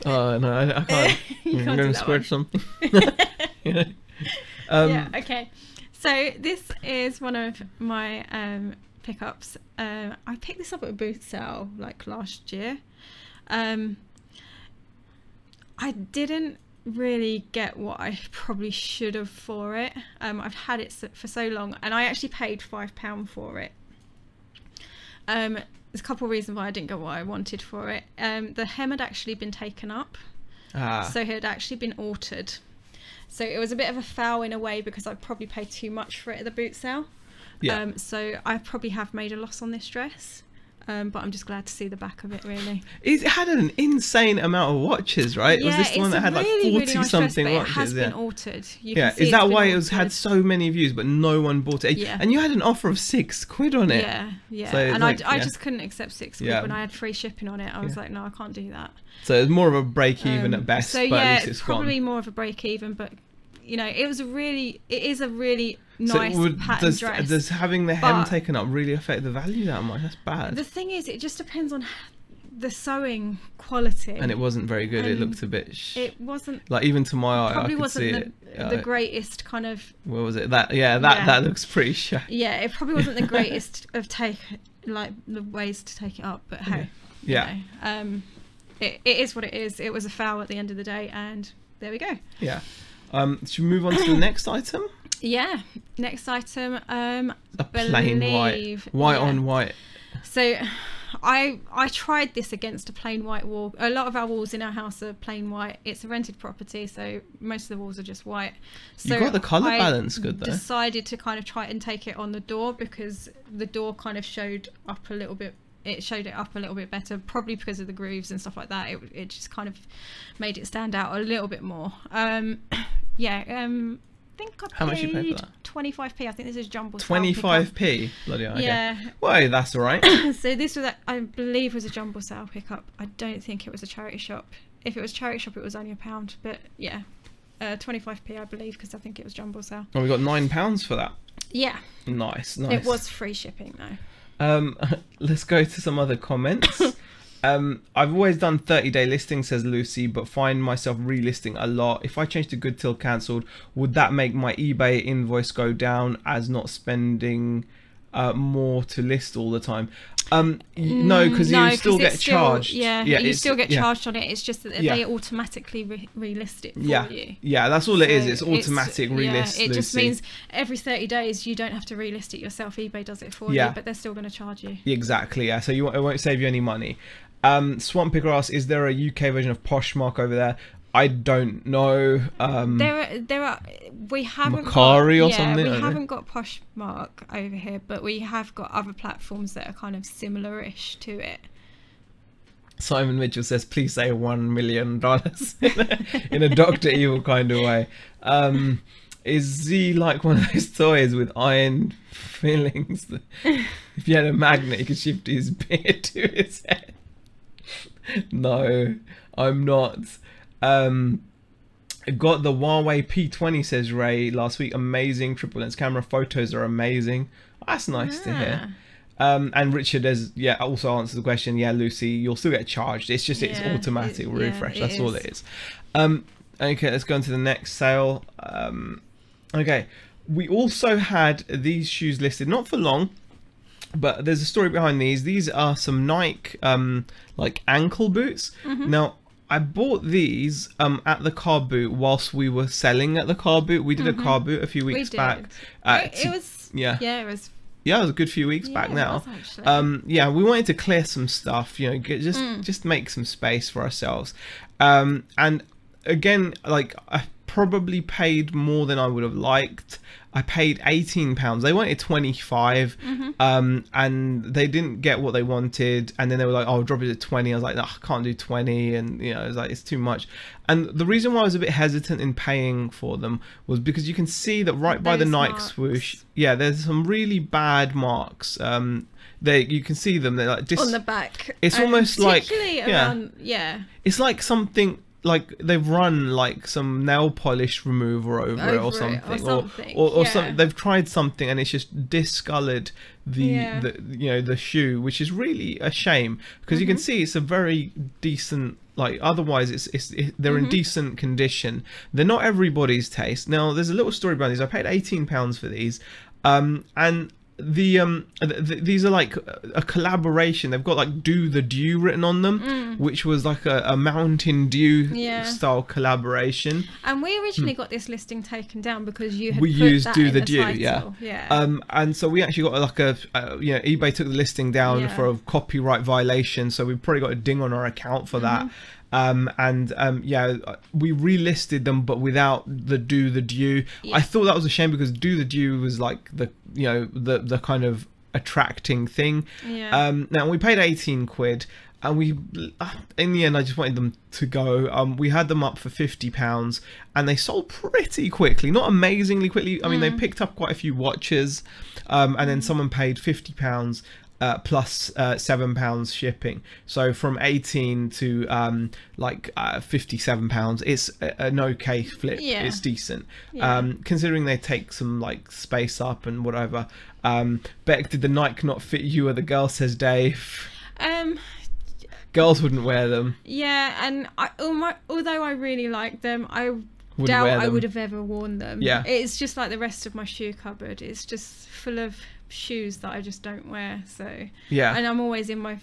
Speaker 1: Oh, no, I can't. I'm going to squirt something.
Speaker 2: Okay. So this is one of my pickups. I picked this up at a boot sale like last year. I didn't really get what I probably should have for it. I've had it for so long, and I actually paid £5 for it. There's a couple of reasons why I didn't get what I wanted for it. The hem had actually been taken up, so it had actually been altered. So it was a bit of a foul in a way because I probably paid too much for it at the boot sale.
Speaker 1: Yeah.
Speaker 2: So I probably have made a loss on this dress. But I'm just glad to see the back of it, really.
Speaker 1: It had an insane amount of watches, right?
Speaker 2: Yeah,
Speaker 1: Was this the one that had like 40
Speaker 2: really nice
Speaker 1: something
Speaker 2: dress, but
Speaker 1: watches?
Speaker 2: it has been altered. You
Speaker 1: Yeah,
Speaker 2: can see
Speaker 1: is that
Speaker 2: it's
Speaker 1: why
Speaker 2: been
Speaker 1: it was had
Speaker 2: altered.
Speaker 1: so many views, but no one bought it?
Speaker 2: Yeah.
Speaker 1: And you had an offer of £6 on it.
Speaker 2: Yeah.
Speaker 1: So
Speaker 2: And
Speaker 1: like,
Speaker 2: I just couldn't accept £6
Speaker 1: Yeah.
Speaker 2: when I had free shipping on it. I was like, no, I can't do that.
Speaker 1: So it's more of a break even at best,
Speaker 2: So
Speaker 1: but
Speaker 2: yeah,
Speaker 1: at least it's
Speaker 2: probably
Speaker 1: gone.
Speaker 2: more of a break even, but you know, it is a really nice pattern dress.
Speaker 1: Does having the hem
Speaker 2: but
Speaker 1: taken up really affect the value that much? That's bad.
Speaker 2: the thing is, it just depends on the sewing quality.
Speaker 1: And it wasn't very good. It
Speaker 2: And
Speaker 1: looked a bit
Speaker 2: it wasn't
Speaker 1: like, even to my eye, I
Speaker 2: probably
Speaker 1: could see
Speaker 2: wasn't
Speaker 1: it.
Speaker 2: the greatest kind of.
Speaker 1: What was it? That looks pretty shabby.
Speaker 2: Yeah, it probably wasn't the greatest of the ways to take it up, but hey,
Speaker 1: Yeah.
Speaker 2: you know, it is what it is. It was a foul at the end of the day, and there we go.
Speaker 1: Yeah. Should we move on to the next item?
Speaker 2: Yeah. Next item.
Speaker 1: A plain white on white.
Speaker 2: So, I tried this against a plain white wall. A lot of our walls in our house are plain white. It's a rented property, so most of the walls are just white. So
Speaker 1: You got the colour balance good though.
Speaker 2: Decided to kind of try and take it on the door, because the door kind of showed up a little bit. It showed it up a little bit better, probably because of the grooves and stuff like that. It just kind of made it stand out a little bit more. I think I paid
Speaker 1: How much you pay for that?
Speaker 2: 25p. I think this is jumbo sale
Speaker 1: 25p? Bloody hell. Okay.
Speaker 2: Yeah.
Speaker 1: Well, that's all right.
Speaker 2: So this was, I believe, was a jumbo sale pickup. I don't think it was a charity shop. If it was charity shop, it was only £1. But yeah, 25p, I believe, because I think it was jumbo sale.
Speaker 1: Oh, we got £9 for that.
Speaker 2: Yeah.
Speaker 1: Nice.
Speaker 2: It was free shipping though.
Speaker 1: Let's go to some other comments. I've always done 30-day listings, says Lucy, but find myself relisting a lot. If I change to good till cancelled, would that make my eBay invoice go down as not spending more to list all the time? No, because you still get charged.
Speaker 2: Yeah, you still get charged on it. It's just that they automatically relist it for you.
Speaker 1: Yeah, that's all it is. It's automatic relist.
Speaker 2: It just means every 30 days you don't have to relist it yourself. eBay does it for you, but they're still going to charge you.
Speaker 1: Exactly. Yeah. So it won't save you any money. Swamp Picker asks, is there a UK version of Poshmark over there? I don't know.
Speaker 2: There are. We haven't
Speaker 1: Macari
Speaker 2: got,
Speaker 1: or something.
Speaker 2: We haven't got Poshmark over here, but we have got other platforms that are kind of similar-ish to it.
Speaker 1: Simon Mitchell says, please say $1 million in a Dr. Evil kind of way. Is he like one of those toys with iron fillings that if you had a magnet you could shift his beard to his head? No, I'm not. Got the Huawei P20, says Ray, last week. Amazing triple lens camera, photos are amazing. That's nice to hear. And Richard has also answered the question. Yeah, Lucy, you'll still get charged. It's just it's automatic refresh. That's all it is. Okay, let's go on to the next sale. Okay, we also had these shoes listed, not for long, but there's a story behind these. These are some Nike like ankle boots. Now, I bought these at the car boot whilst we were selling at the car boot. We did a car boot a few weeks back.
Speaker 2: It was it was
Speaker 1: a good few weeks back now. We wanted to clear some stuff, you know, just make some space for ourselves. And again, like, I probably paid more than I would have liked. I paid £18. They wanted 25, and they didn't get what they wanted. And then they were like, "Oh, I'll drop it to 20." I was like, "No, I can't do 20," and you know, it was like, it's too much. And the reason why I was a bit hesitant in paying for them was because you can see that right by the Nike swoosh, there's some really bad marks. You can see them. They're like
Speaker 2: on the back.
Speaker 1: It's almost like
Speaker 2: around,
Speaker 1: it's like something. Like they've run like some nail polish remover over it or something, or something. They've tried something and it's just discolored the shoe, which is really a shame because you can see it's a very decent. Like otherwise, they're in decent condition. They're not everybody's taste. Now there's a little story behind these. I paid £18 for these, and these are like a collaboration. They've got like Do the Dew written on them, which was like a Mountain Dew style collaboration.
Speaker 2: And we originally got this listing taken down because you had
Speaker 1: used
Speaker 2: that
Speaker 1: Do
Speaker 2: in
Speaker 1: the
Speaker 2: the
Speaker 1: Dew,
Speaker 2: title.
Speaker 1: And so we actually got like eBay took the listing down for a copyright violation, so we probably got a ding on our account for that. Yeah, we relisted them, but without the Do the Dew.
Speaker 2: Yeah.
Speaker 1: I thought that was a shame, because Do the Dew was like the, you know, the kind of attracting thing.
Speaker 2: Yeah.
Speaker 1: Now we paid 18 quid, and we, in the end, I just wanted them to go. We had them up for £50, and they sold pretty quickly, not amazingly quickly. I mean, they picked up quite a few watches, and then someone paid £50 plus £7 shipping. So from 18 to like £57, it's an okay flip.
Speaker 2: Yeah.
Speaker 1: It's decent.
Speaker 2: Yeah.
Speaker 1: Considering they take some like space up and whatever. Beck, did the Nike not fit you or the girl, says Dave? Girls wouldn't wear them.
Speaker 2: Yeah, and although I really like them, I
Speaker 1: Wouldn't
Speaker 2: doubt
Speaker 1: wear
Speaker 2: I
Speaker 1: them.
Speaker 2: would have ever worn them.
Speaker 1: Yeah.
Speaker 2: It's just like the rest of my shoe cupboard. It's just full of shoes that I just don't wear. So
Speaker 1: Yeah.
Speaker 2: and I'm always in my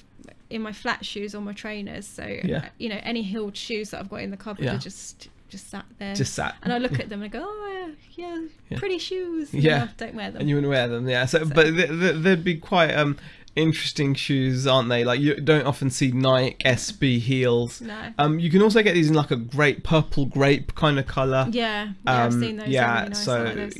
Speaker 2: flat shoes or my trainers. So
Speaker 1: Yeah.
Speaker 2: you know, any heeled shoes that I've got in the cupboard
Speaker 1: Yeah.
Speaker 2: are just sat there.
Speaker 1: Just sat.
Speaker 2: And I look at them and I go, oh yeah, pretty shoes. And
Speaker 1: Yeah.
Speaker 2: I don't wear them.
Speaker 1: And you wouldn't wear them, yeah. So but they'd be quite interesting shoes, aren't they? Like, you don't often see Nike SB heels.
Speaker 2: No.
Speaker 1: You can also get these in like a purple grape kind of color.
Speaker 2: Yeah, I've seen those.
Speaker 1: Yeah,
Speaker 2: They're really nice. I like those.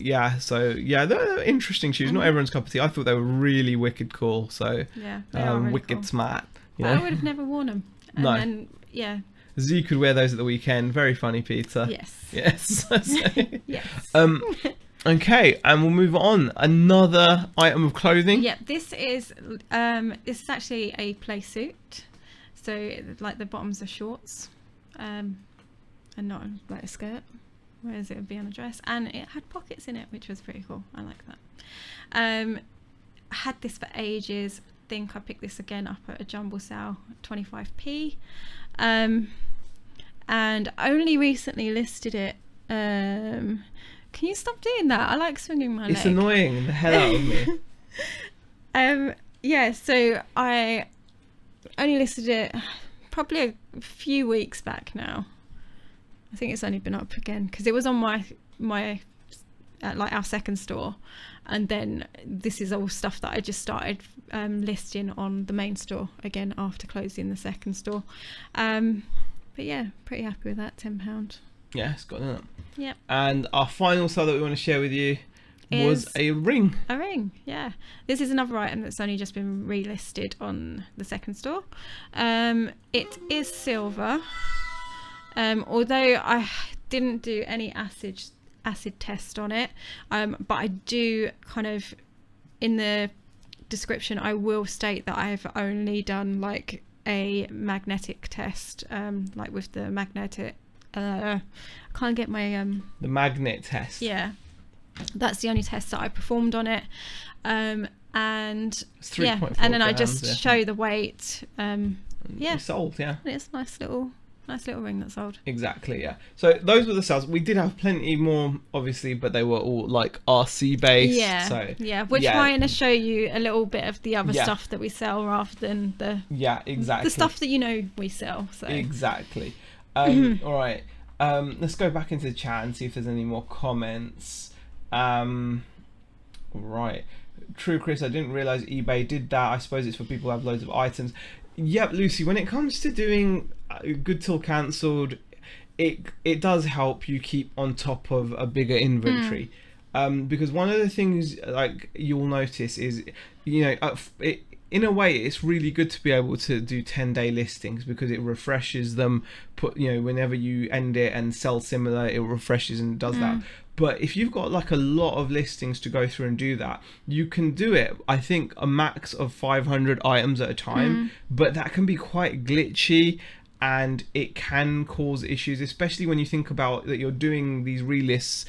Speaker 1: yeah, they're interesting shoes. Not everyone's cup of tea. I thought they were really wicked cool. So
Speaker 2: Yeah, they are really
Speaker 1: wicked
Speaker 2: cool.
Speaker 1: smart. You
Speaker 2: But
Speaker 1: know?
Speaker 2: I would have never worn them. And
Speaker 1: No.
Speaker 2: then, yeah.
Speaker 1: Z could wear those at the weekend. Very funny, Peter.
Speaker 2: Yes.
Speaker 1: Yes.
Speaker 2: Yes.
Speaker 1: Okay, and we'll move on. Another item of clothing.
Speaker 2: Yeah, this is actually a play suit. So like the bottoms are shorts, and not like a skirt, whereas it would be on a dress, and it had pockets in it, which was pretty cool. I like that. I had this for ages. I think I picked this again up at a jumble sale, 25p, and only recently listed it. Can you stop doing that? I like swinging my leg.
Speaker 1: It's annoying the hell out of me.
Speaker 2: Yeah, so I only listed it probably a few weeks back now. I think it's only been up again because it was on my like our second store, and then this is all stuff that I just started listing on the main store again after closing the second store. But yeah, pretty happy with that. £10.
Speaker 1: Yeah, it's got that.
Speaker 2: Yep.
Speaker 1: And our final sale that we want to share with you was a ring.
Speaker 2: A ring, yeah. This is another item that's only just been relisted on the second store. It is silver. Although I didn't do any acid test on it, but I do kind of, in the description, I will state that I've only done like a magnetic test, like with the magnetic. I can't get my
Speaker 1: the magnet test.
Speaker 2: Yeah, that's the only test that I performed on it, and
Speaker 1: It's 3.4
Speaker 2: yeah, and then I
Speaker 1: grams,
Speaker 2: just show the weight. Yeah,
Speaker 1: It's sold, yeah.
Speaker 2: and it's a nice little ring that's sold.
Speaker 1: Exactly, yeah. So those were the sales. We did have plenty more, obviously, but they were all like RC based.
Speaker 2: Yeah,
Speaker 1: So
Speaker 2: yeah, we're trying to show you a little bit of the other stuff that we sell rather than the
Speaker 1: exactly
Speaker 2: the stuff that you know we sell. So
Speaker 1: exactly. All right. Let's go back into the chat and see if there's any more comments. Right. True, Chris. I didn't realize eBay did that. I suppose it's for people who have loads of items. Yep, Lucy. When it comes to doing good till cancelled, it does help you keep on top of a bigger inventory. Because one of the things like you'll notice is, you know, in a way it's really good to be able to do 10-day listings because it refreshes them. You know, whenever you end it and sell similar, it refreshes and does that. But if you've got like a lot of listings to go through and do that, you can do it, I think, a max of 500 items at a time, but that can be quite glitchy and it can cause issues, especially when you think about that you're doing these relists.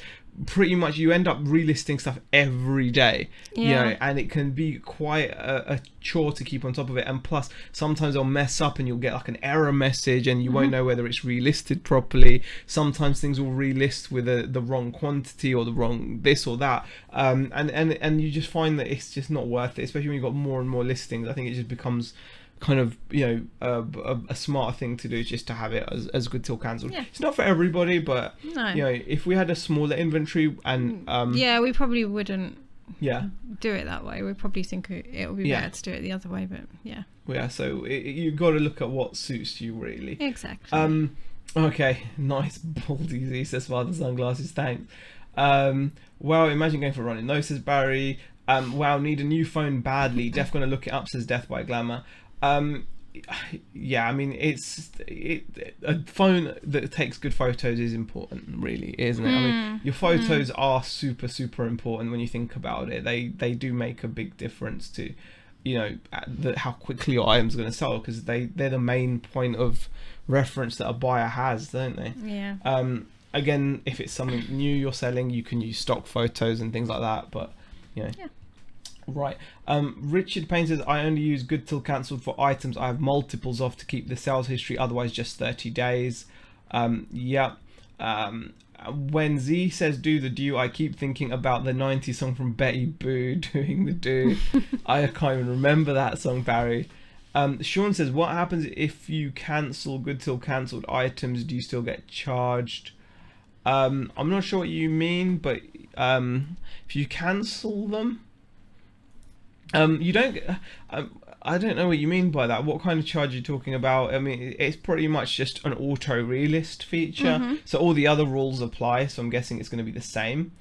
Speaker 1: Pretty much you end up relisting stuff every day, you know, and it can be quite a chore to keep on top of it. And plus sometimes they'll mess up and you'll get like an error message and you won't know whether it's relisted properly. Sometimes things will relist with the wrong quantity or the wrong this or that, and you just find that it's just not worth it, especially when you've got more and more listings. I think it just becomes kind of, you know, a smarter thing to do is just to have it as good till cancelled. It's not for everybody, but you know, if we had a smaller inventory and
Speaker 2: yeah, we probably wouldn't do it that way. We probably think it'll be better to do it the other way, but
Speaker 1: so you've got to look at what suits you really.
Speaker 2: Exactly.
Speaker 1: Okay, nice baldy Z says Father Sunglasses, thanks. Well, imagine going for a run. No, says Barry. Wow, need a new phone badly. Def gonna look it up, says Death by Glamour. Yeah, I mean, a phone that takes good photos is important, really, isn't it? I mean, your photos are super, super important when you think about it. They do make a big difference to, you know, how quickly your item's going to sell, because they're the main point of reference that a buyer has, don't they?
Speaker 2: Yeah.
Speaker 1: Again, if it's something new you're selling, you can use stock photos and things like that, but, you know.
Speaker 2: Yeah.
Speaker 1: Right. Richard Payne says, I only use good till cancelled for items I have multiples of to keep the sales history, otherwise just 30 days. Yeah. When Z says do the do, I keep thinking about the 90s song from Betty Boo doing the do. I can't even remember that song, Barry. Sean says, what happens if you cancel good till cancelled items? Do you still get charged? I'm not sure what you mean, but if you cancel them, you don't. I don't know what you mean by that. What kind of charge are you talking about? I mean, it's pretty much just an auto relist feature. So all the other rules apply. So I'm guessing it's going to be the same.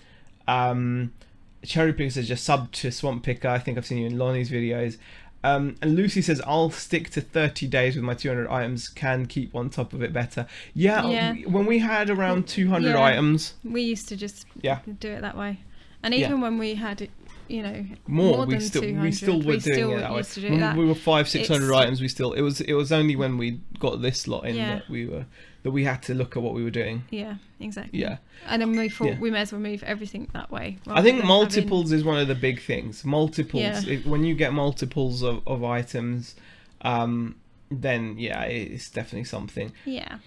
Speaker 1: Cherry Picker says just sub to Swamp Picker. I think I've seen you in Lonnie's videos. And Lucy says, I'll stick to 30 days with my 200 items. Can keep on top of it better. Yeah. When we had around 200 items,
Speaker 2: we used to just do it that way. And even when we had it, you know,
Speaker 1: more
Speaker 2: than
Speaker 1: we still
Speaker 2: 200,
Speaker 1: were doing it that way. When we were 500-600 items, it was only when we got this lot in that we had to look at what we were doing.
Speaker 2: Yeah, exactly.
Speaker 1: Yeah.
Speaker 2: And then we thought we may as well move everything that way.
Speaker 1: I think multiples is one of the big things. Multiples, when you get multiples of items, then it's definitely something.
Speaker 2: Yeah.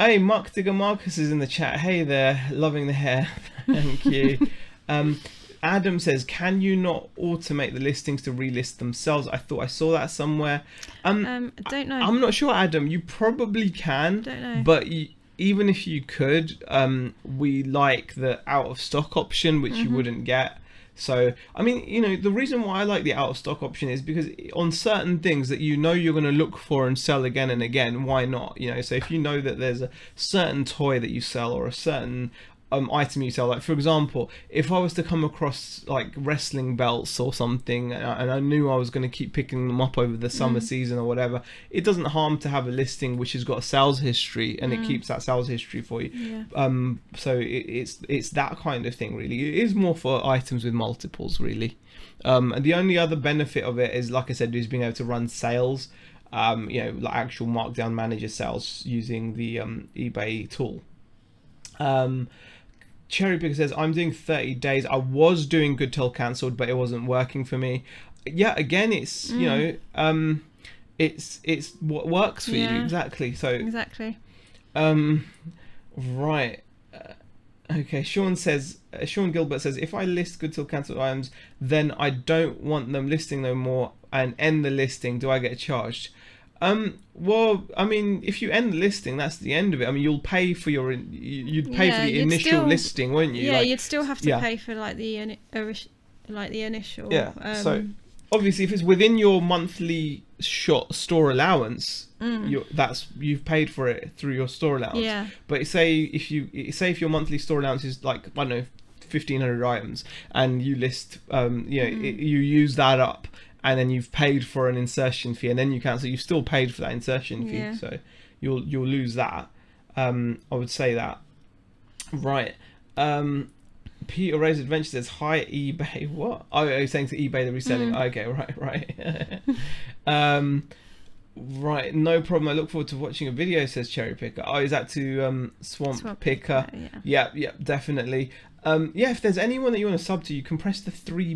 Speaker 1: Hey, Mark Digger Marcus is in the chat. Hey there, loving the hair. Thank you. Adam says, can you not automate the listings to relist themselves? I thought I saw that somewhere.
Speaker 2: I don't know.
Speaker 1: I'm not sure, Adam. You probably can.
Speaker 2: Don't know.
Speaker 1: But even if you could, we like the out of stock option, which you wouldn't get. So, I mean, you know, the reason why I like the out of stock option is because on certain things that you know you're going to look for and sell again and again, why not? You know, so if you know that there's a certain toy that you sell or a certain item you sell, like for example, if I was to come across like wrestling belts or something and I knew I was going to keep picking them up over the summer season or whatever, it doesn't harm to have a listing which has got a sales history and it keeps that sales history for you. So it's that kind of thing really. It is more for items with multiples really. And the only other benefit of it is, like I said, is being able to run sales, you know, like actual markdown manager sales using the eBay tool. Cherry Picker says, I'm doing 30 days. I was doing good till cancelled, but it wasn't working for me. Yeah, again, it's, you know, it's what works for you. Exactly. So
Speaker 2: exactly.
Speaker 1: Right. Okay, Sean Gilbert says, if I list good till cancelled items, then I don't want them listing no more and end the listing, do I get charged? Well, I mean, if you end the listing, that's the end of it. I mean, you'll pay for you'd pay for the initial listing, won't you?
Speaker 2: Yeah, like, you'd still have to pay for like the initial.
Speaker 1: Yeah. So obviously, if it's within your monthly store allowance, you've paid for it through your store allowance.
Speaker 2: Yeah.
Speaker 1: But say if your monthly store allowance is like, I don't know, 1,500 items, and you list, you use that up. And then you've paid for an insertion fee, and then you cancel. You've still paid for that insertion fee, so you'll lose that. I would say that. Right. Peter Ray's Adventure says, hi eBay. What? Oh, you're saying to eBay the reselling. Okay, right. Right, no problem. I look forward to watching a video, says Cherry Picker. Oh, is that to Swamp Picker? Yeah, definitely. If there's anyone that you want to sub to, you can press the 3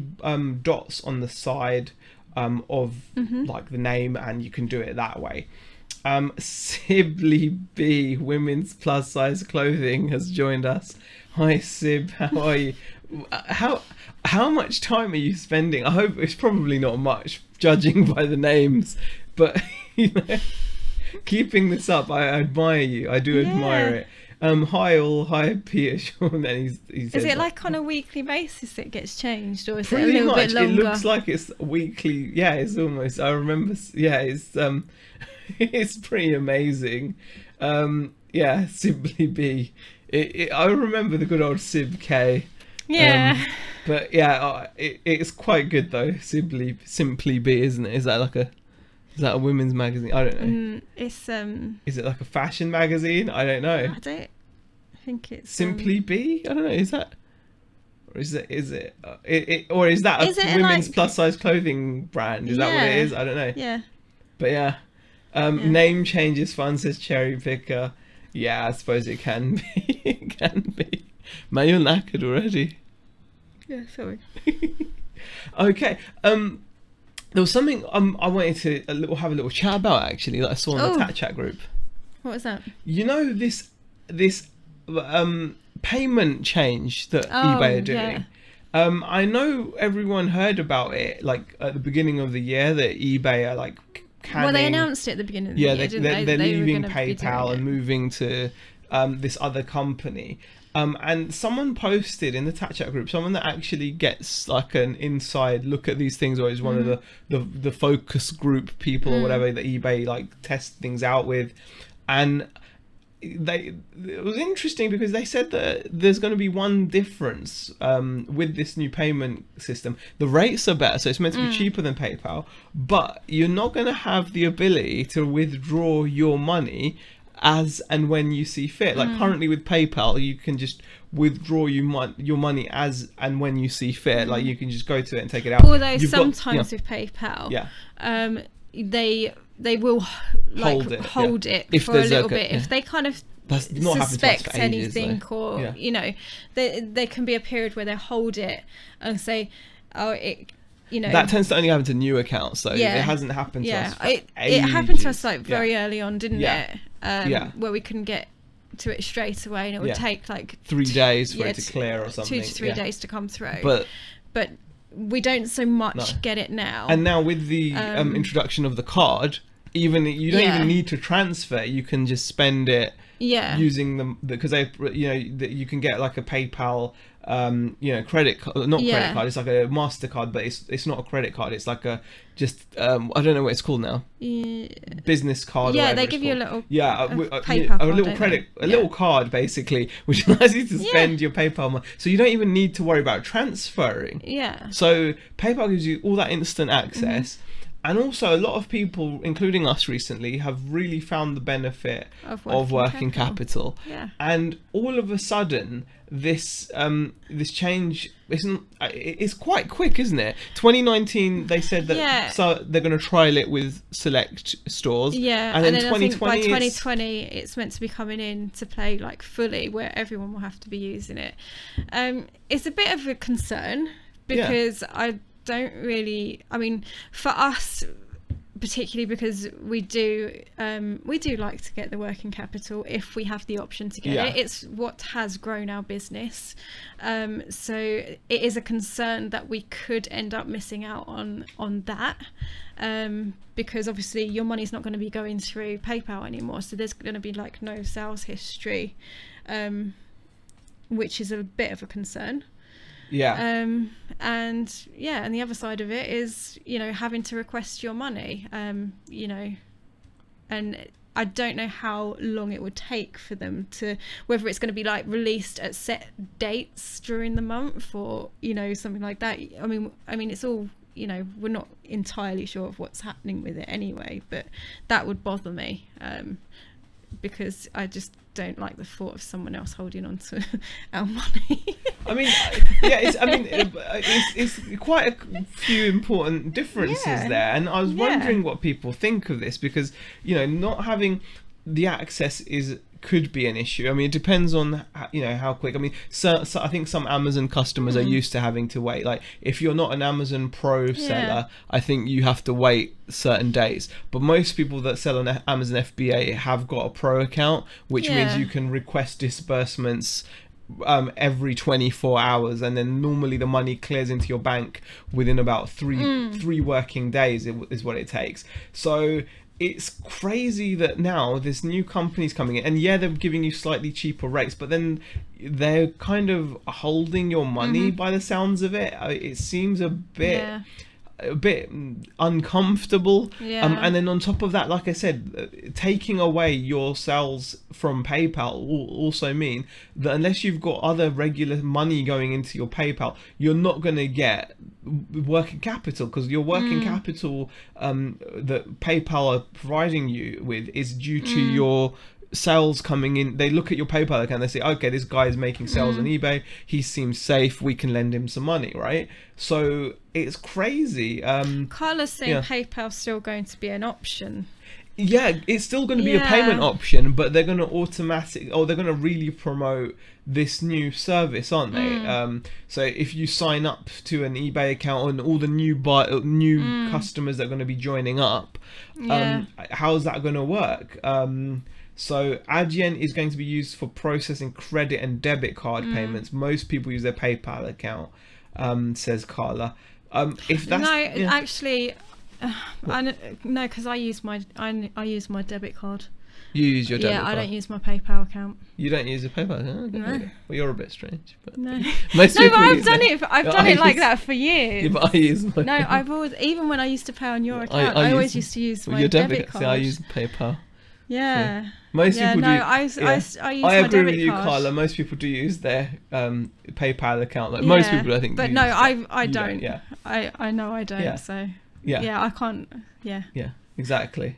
Speaker 1: dots on the side of like the name, and you can do it that way. Sibley B, women's plus size clothing, has joined us. Hi Sib, how are you? How much time are you spending? I hope it's probably not much, judging by the names, but you know, keeping this up, I admire you. I do admire it. Hi all, hi Peter Sean. And he says,
Speaker 2: Is it like on a weekly basis it gets changed, or is it a
Speaker 1: pretty
Speaker 2: little
Speaker 1: much,
Speaker 2: bit longer?
Speaker 1: it looks like it's weekly. Yeah, it's almost. I remember. Yeah, it's it's pretty amazing. Yeah, Simply B. I remember the good old Sib K.
Speaker 2: Yeah.
Speaker 1: But yeah, it's quite good though. Simply B, isn't it? Is that a women's magazine? I don't know.
Speaker 2: It's
Speaker 1: Is it like a fashion magazine? I don't know.
Speaker 2: I don't think it's
Speaker 1: Simply B? I don't know. Is that, or is it or is that
Speaker 2: Is it
Speaker 1: a women's
Speaker 2: like-
Speaker 1: plus size clothing brand? Is that what it
Speaker 2: Yeah.
Speaker 1: is? I don't know.
Speaker 2: Yeah.
Speaker 1: But yeah, name changes fun, says Cherry Picker. Yeah, I suppose it can be. It can be. Man, you're knackered already.
Speaker 2: Yeah, sorry.
Speaker 1: Okay. There was something I wanted to have a little chat about actually that I saw in the Tat Chat group.
Speaker 2: What was that?
Speaker 1: You know this payment change that eBay are doing.
Speaker 2: Yeah.
Speaker 1: I know everyone heard about it like at the beginning of the year that eBay are like canning.
Speaker 2: Well, they announced it at the beginning of the year, didn't they?
Speaker 1: They're
Speaker 2: They were
Speaker 1: leaving
Speaker 2: gonna be doing
Speaker 1: PayPal and
Speaker 2: it.
Speaker 1: moving to this other company. And someone posted in the Tat Chat group, someone that actually gets like an inside look at these things, or is one of the focus group people or whatever that eBay like test things out with, and it was interesting because they said that there's going to be one difference with this new payment system. The rates are better, so it's meant to be cheaper than PayPal, but you're not going to have the ability to withdraw your money as and when you see fit. Like currently with PayPal, you can just withdraw your money as and when you see fit. Like you can just go to it and take it out.
Speaker 2: Although sometimes with PayPal, they will like hold it
Speaker 1: if
Speaker 2: for a
Speaker 1: there's
Speaker 2: little bit.
Speaker 1: yeah.
Speaker 2: If they kind of
Speaker 1: That's not happened to us
Speaker 2: suspect
Speaker 1: for ages,
Speaker 2: anything,
Speaker 1: though.
Speaker 2: or
Speaker 1: Yeah.
Speaker 2: you know, there can be a period where they hold it and say, oh, it. You know,
Speaker 1: that tends to only happen to new accounts, so
Speaker 2: Yeah.
Speaker 1: it hasn't happened to us for
Speaker 2: it
Speaker 1: ages.
Speaker 2: happened to us like very early on, didn't
Speaker 1: Yeah.
Speaker 2: it? Where we couldn't get to it straight away, and it would take like
Speaker 1: 3 days for it to clear or something.
Speaker 2: 2 to 3 days to come through.
Speaker 1: But
Speaker 2: we don't so much get it now.
Speaker 1: And now with the introduction of the card, even you don't even need to transfer. You can just spend it using them because they you can get like a PayPal credit card, not credit card, it's like a MasterCard, but it's not a credit card, it's like a just I don't know what it's called now, business card.
Speaker 2: Yeah, they give you a little
Speaker 1: PayPal a little credit, a little card basically, which allows you to spend your PayPal money, so you don't even need to worry about transferring. So PayPal gives you all that instant access. And also, a lot of people, including us recently, have really found the benefit of working capital. And all of a sudden, this change it's quite quick, isn't it? 2019, they said that so they're going to trial it with select stores. And then 2020,
Speaker 2: I think by 2020, it's meant to be coming in to play like fully, where everyone will have to be using it. It's a bit of a concern because I mean, for us particularly, because we do like to get the working capital if we have the option to get it. It's what has grown our business, so it is a concern that we could end up missing out on that, because obviously your money's not going to be going through PayPal anymore, so there's going to be like no sales history, which is a bit of a concern. And the other side of it is, having to request your money, and I don't know how long it would take for them to, whether it's going to be like released at set dates during the month or something like that. I mean it's all, we're not entirely sure of what's happening with it anyway, but that would bother me, because I just don't like the thought of someone else holding on to our money.
Speaker 1: It's quite a few important differences there, and I was wondering what people think of this, because not having the access could be an issue. I mean, it depends on how quick. I mean, so I think some Amazon customers are used to having to wait. Like if you're not an Amazon Pro seller, I think you have to wait certain days. But most people that sell on Amazon FBA have got a Pro account, which means you can request disbursements every 24 hours, and then normally the money clears into your bank within about three working days is what it takes. So it's crazy that now this new company's coming in, and yeah, they're giving you slightly cheaper rates, but then they're kind of holding your money by the sounds of it. It seems a bit uncomfortable. And then on top of that, like I said, taking away your sales from PayPal will also mean that unless you've got other regular money going into your PayPal, you're not going to get working capital, because your working capital that PayPal are providing you with is due to your sales coming in. They look at your PayPal account, they say, okay, this guy is making sales on eBay, he seems safe, we can lend him some money, right? So it's crazy.
Speaker 2: Carla's saying PayPal's still going to be an option.
Speaker 1: Yeah, it's still going to be a payment option, but they're going to they're going to really promote this new service, aren't they? So if you sign up to an eBay account and all the new customers that are going to be joining up, how's that going to work? So Adyen is going to be used for processing credit and debit card payments. Most people use their PayPal account, says Carla. If that's
Speaker 2: actually, no, because I use my debit card.
Speaker 1: You use your debit card?
Speaker 2: Yeah, I don't use my PayPal account.
Speaker 1: You don't use a PayPal account? No. Well, you're a bit strange. But
Speaker 2: no,
Speaker 1: most
Speaker 2: but
Speaker 1: I've
Speaker 2: done it. I've done it like that for years.
Speaker 1: Yeah, but I use my...
Speaker 2: No, I've always, even when I used to pay on your account, I always used to use my debit card.
Speaker 1: See, I use PayPal.
Speaker 2: Yeah.
Speaker 1: So most people do.
Speaker 2: I use my debit card.
Speaker 1: I agree with you, Carla. Most people do use their PayPal account. Like most people, I think.
Speaker 2: But no, I don't.
Speaker 1: Yeah.
Speaker 2: I know I don't.
Speaker 1: Yeah.
Speaker 2: So
Speaker 1: yeah,
Speaker 2: I can't. Yeah.
Speaker 1: Yeah. Exactly.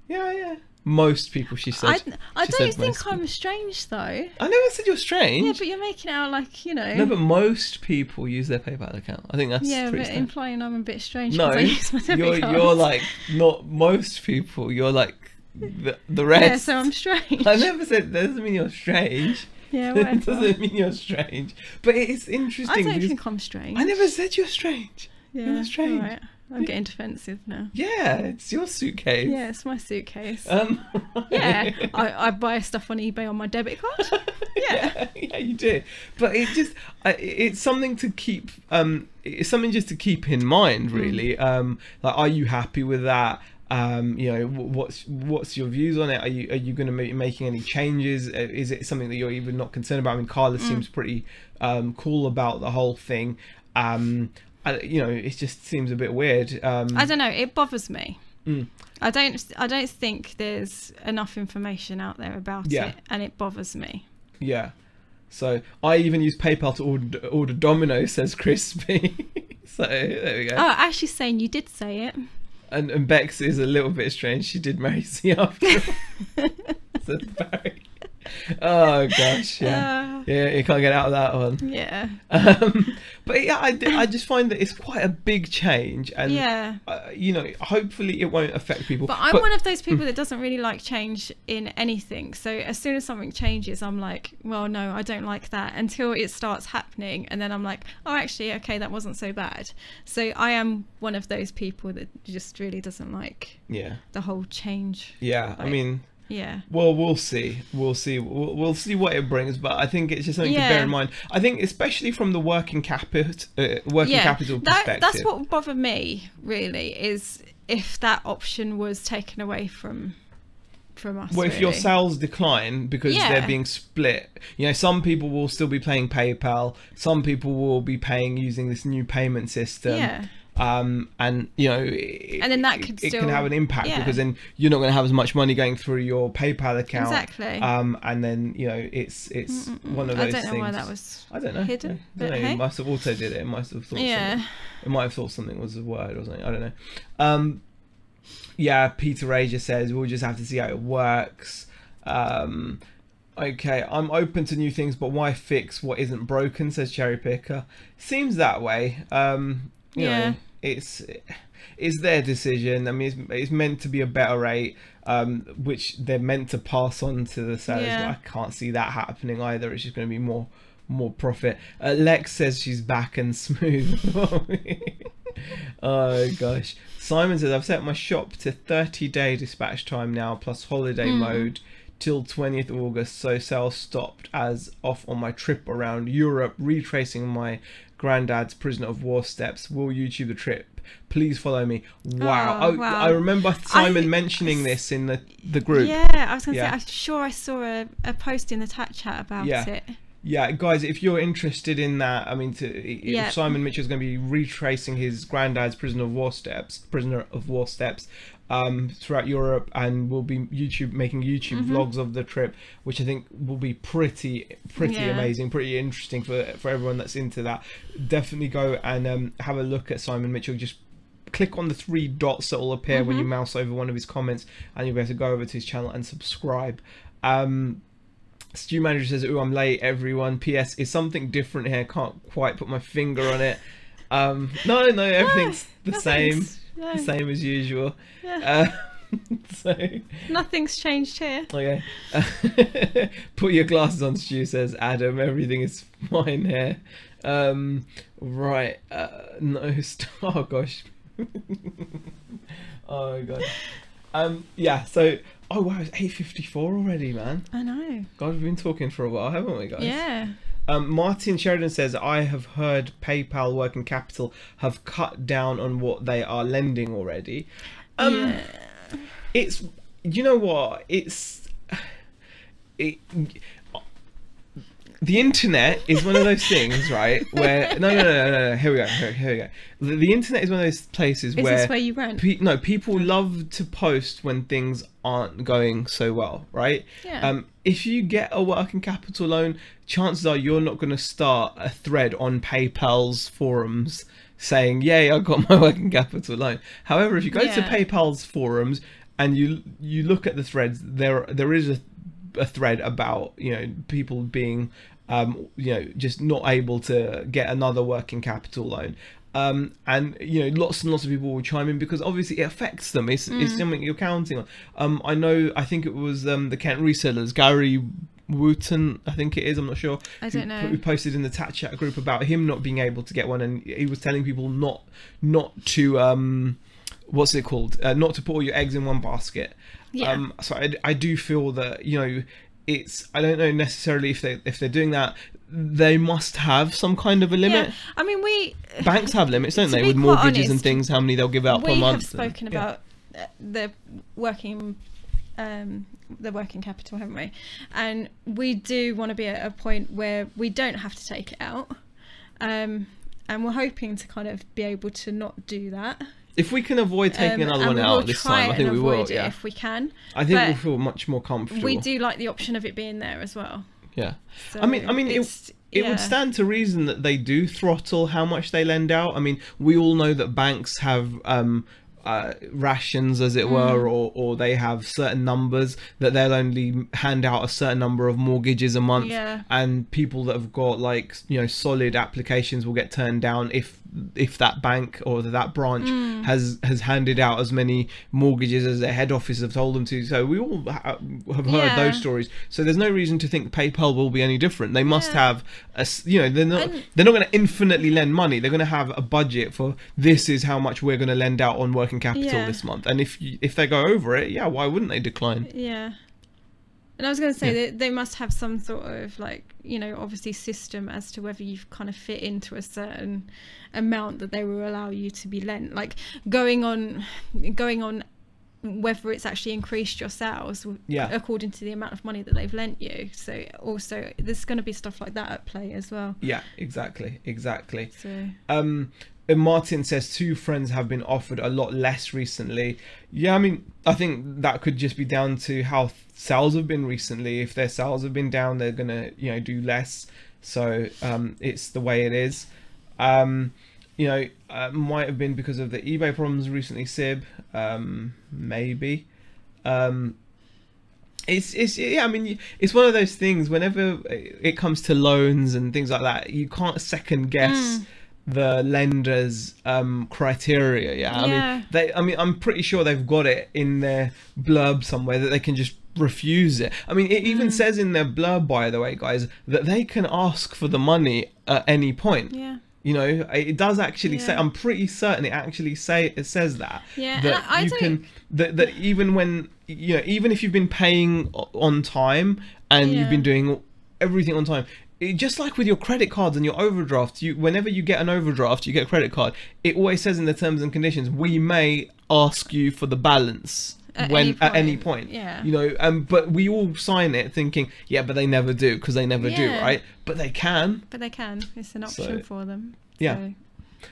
Speaker 1: Yeah. Most people, she said.
Speaker 2: I don't think I'm strange though.
Speaker 1: I never said you're strange.
Speaker 2: Yeah, but you're making it out like, you know.
Speaker 1: No, but most people use their PayPal account. I think that's
Speaker 2: but
Speaker 1: strange.
Speaker 2: implying I'm a bit strange.
Speaker 1: No,
Speaker 2: I use my debit card.
Speaker 1: You're like not most people. You're like the rest.
Speaker 2: Yeah, so I'm strange.
Speaker 1: I never said that doesn't mean you're strange.
Speaker 2: Yeah, whatever.
Speaker 1: It doesn't mean you're strange. But it's interesting.
Speaker 2: I don't think I'm strange.
Speaker 1: I never said you're strange.
Speaker 2: Yeah,
Speaker 1: you're strange.
Speaker 2: Right. I'm getting defensive now.
Speaker 1: Yeah, it's your suitcase.
Speaker 2: Yeah, it's my suitcase. Yeah, I buy stuff on eBay on my debit card. Yeah,
Speaker 1: you do. But it just it's something to keep. It's something just to keep in mind, really. Like, are you happy with that? You know, what's your views on it? Are you going to be making any changes? Is it something that you're even not concerned about? I mean, Carla seems pretty cool about the whole thing. You know, it just seems a bit weird.
Speaker 2: I don't know. It bothers me. I don't think there's enough information out there about it, and it bothers me. Yeah.
Speaker 1: So I even use PayPal to order Domino's, says Crispy. So there we go.
Speaker 2: Oh, actually, saying you did say it.
Speaker 1: And Bex is a little bit strange. She did marry C after all. Says Barry. Oh gosh, yeah, you can't get out of that one.
Speaker 2: Yeah.
Speaker 1: But yeah, I just find that it's quite a big change, and you know, hopefully it won't affect people.
Speaker 2: But I'm one of those people that doesn't really like change in anything. So as soon as something changes, I'm like, well, no, I don't like that, until it starts happening, and then I'm like, oh, actually, okay, that wasn't so bad. So I am one of those people that just really doesn't like the whole change.
Speaker 1: Yeah,
Speaker 2: like,
Speaker 1: I mean.
Speaker 2: Yeah.
Speaker 1: Well, we'll see what it brings, but I think it's just something to bear in mind. I think especially from the working capital perspective.
Speaker 2: That's what would bother me really, is if that option was taken away from us.
Speaker 1: Well, if your sales decline because they're being split, you know, some people will still be paying PayPal, some people will be paying using this new payment system. Yeah. And you know,
Speaker 2: and then that could
Speaker 1: can have an impact because then you're not going to have as much money going through your PayPal account.
Speaker 2: Exactly.
Speaker 1: And then, you know, it's one of those things.
Speaker 2: I don't know why that was.
Speaker 1: I don't know.
Speaker 2: Hidden.
Speaker 1: I don't know. Hey? It must have auto did it. It must have thought. Something. It might have thought something was a word or something. I don't know. Yeah. Peter Ager says we'll just have to see how it works. Okay, I'm open to new things, but why fix what isn't broken? Says Cherry Picker. Seems that way. You know, it's their decision. I mean, it's meant to be a better rate, which they're meant to pass on to the sellers. But I can't see that happening either. It's just going to be more profit. Lex says she's back and smooth. Oh gosh. Simon says I've set my shop to 30-day dispatch time now, plus holiday mode till 20th August. So sales stopped as off on my trip around Europe, retracing my granddad's prisoner of war steps. Will YouTube the trip Please follow me. Wow.
Speaker 2: Oh, wow.
Speaker 1: I remember Simon mentioning this in the group.
Speaker 2: Yeah, I was going to
Speaker 1: Yeah.
Speaker 2: say, I'm sure I saw a post in the chat about it.
Speaker 1: Yeah, guys, if you're interested in that, I mean, Simon Mitchell's going to be retracing his granddad's prisoner of war steps throughout Europe, and will be making YouTube vlogs of the trip, which I think will be pretty amazing, pretty interesting for everyone that's into that. Definitely go and have a look at Simon Mitchell. Just click on the 3 dots that will appear when you mouse over one of his comments, and you'll be able to go over to his channel and subscribe. Stew Manager says, "Ooh, I'm late, everyone. PS, is something different here? Can't quite put my finger on it." No, everything's the same as usual. Yeah. So
Speaker 2: nothing's changed here.
Speaker 1: Okay. Put your glasses on, Stu, says Adam. Everything is fine here. Right. No. Oh gosh. Oh god. Yeah. So. Oh wow, it's 8:54 already, man.
Speaker 2: I know.
Speaker 1: God, we've been talking for a while, haven't we, guys?
Speaker 2: Yeah.
Speaker 1: Martin Sheridan says, I have heard PayPal working capital have cut down on what they are lending already.
Speaker 2: Yeah.
Speaker 1: It's, you know what? The internet is one of those things, right? Where no. Here we go. The internet is one of those places where.
Speaker 2: Is this where you rent?
Speaker 1: People love to post when things aren't going so well, right?
Speaker 2: Yeah.
Speaker 1: If you get a working capital loan, chances are you're not going to start a thread on PayPal's forums saying, "Yay, I got my working capital loan." However, if you go to PayPal's forums and you look at the threads, there is a thread about people being just not able to get another working capital loan, and lots and lots of people will chime in because obviously it affects them. It's something you're counting on. I think it was the Kent resellers, Gary Wooten, I think it is, I'm not sure.
Speaker 2: I don't know.
Speaker 1: We posted in the chat group about him not being able to get one, and he was telling people not to what's it called? Not to put all your eggs in one basket.
Speaker 2: Yeah.
Speaker 1: So I do feel that it's, I don't know necessarily if they're doing that, they must have some kind of a limit.
Speaker 2: Yeah. I mean,
Speaker 1: banks have limits, don't they, with
Speaker 2: quite
Speaker 1: mortgages
Speaker 2: honest,
Speaker 1: and things, how many they'll give out per month.
Speaker 2: We have spoken about the working capital, haven't we? And we do want to be at a point where we don't have to take it out, and we're hoping to kind of be able to not do that.
Speaker 1: If we can avoid taking another one out this time, I think we will. Yeah,
Speaker 2: if we can.
Speaker 1: I think we'll feel much more comfortable.
Speaker 2: We do like the option of it being there as well.
Speaker 1: Yeah.
Speaker 2: So
Speaker 1: I mean, it would stand to reason that they do throttle how much they lend out. I mean, we all know that banks have rations, as it were, or they have certain numbers that they'll only hand out a certain number of mortgages a month, and people that have got solid applications will get turned down if that bank or that branch has handed out as many mortgages as their head office have told them to. So we all have heard those stories. So there's no reason to think PayPal will be any different. They must have they're not going to infinitely lend money. They're going to have a budget for, this is how much we're going to lend out on working capital this month, and if they go over it, why wouldn't they decline?
Speaker 2: And I was going to say that they must have some sort of obviously system as to whether you've kind of fit into a certain amount that they will allow you to be lent, like going on whether it's actually increased your sales according to the amount of money that they've lent you. So also there's going to be stuff like that at play as well. Yeah, exactly.
Speaker 1: So and Martin says 2 friends have been offered a lot less recently. Yeah, I mean, I think that could just be down to how sales have been recently. If their sales have been down, they're gonna do less. So it's the way it is. Might have been because of the eBay problems recently, Sib. Maybe. It's one of those things. Whenever it comes to loans and things like that, you can't second guess the lender's criteria. I'm pretty sure they've got it in their blurb somewhere that they can just refuse it. I mean, it even says in their blurb, by the way, guys, that they can ask for the money at any point. It does actually say, I'm pretty certain it says that that you can that even when even if you've been paying on time and you've been doing everything on time, just like with your credit cards and your overdraft, whenever you get an overdraft, you get a credit card, it always says in the terms and conditions, we may ask you for the balance at any point.
Speaker 2: Yeah.
Speaker 1: You know, but we all sign it thinking, yeah, but they never do, because they never do, right? But they can.
Speaker 2: But they can. It's an option for them.
Speaker 1: Yeah.
Speaker 2: So,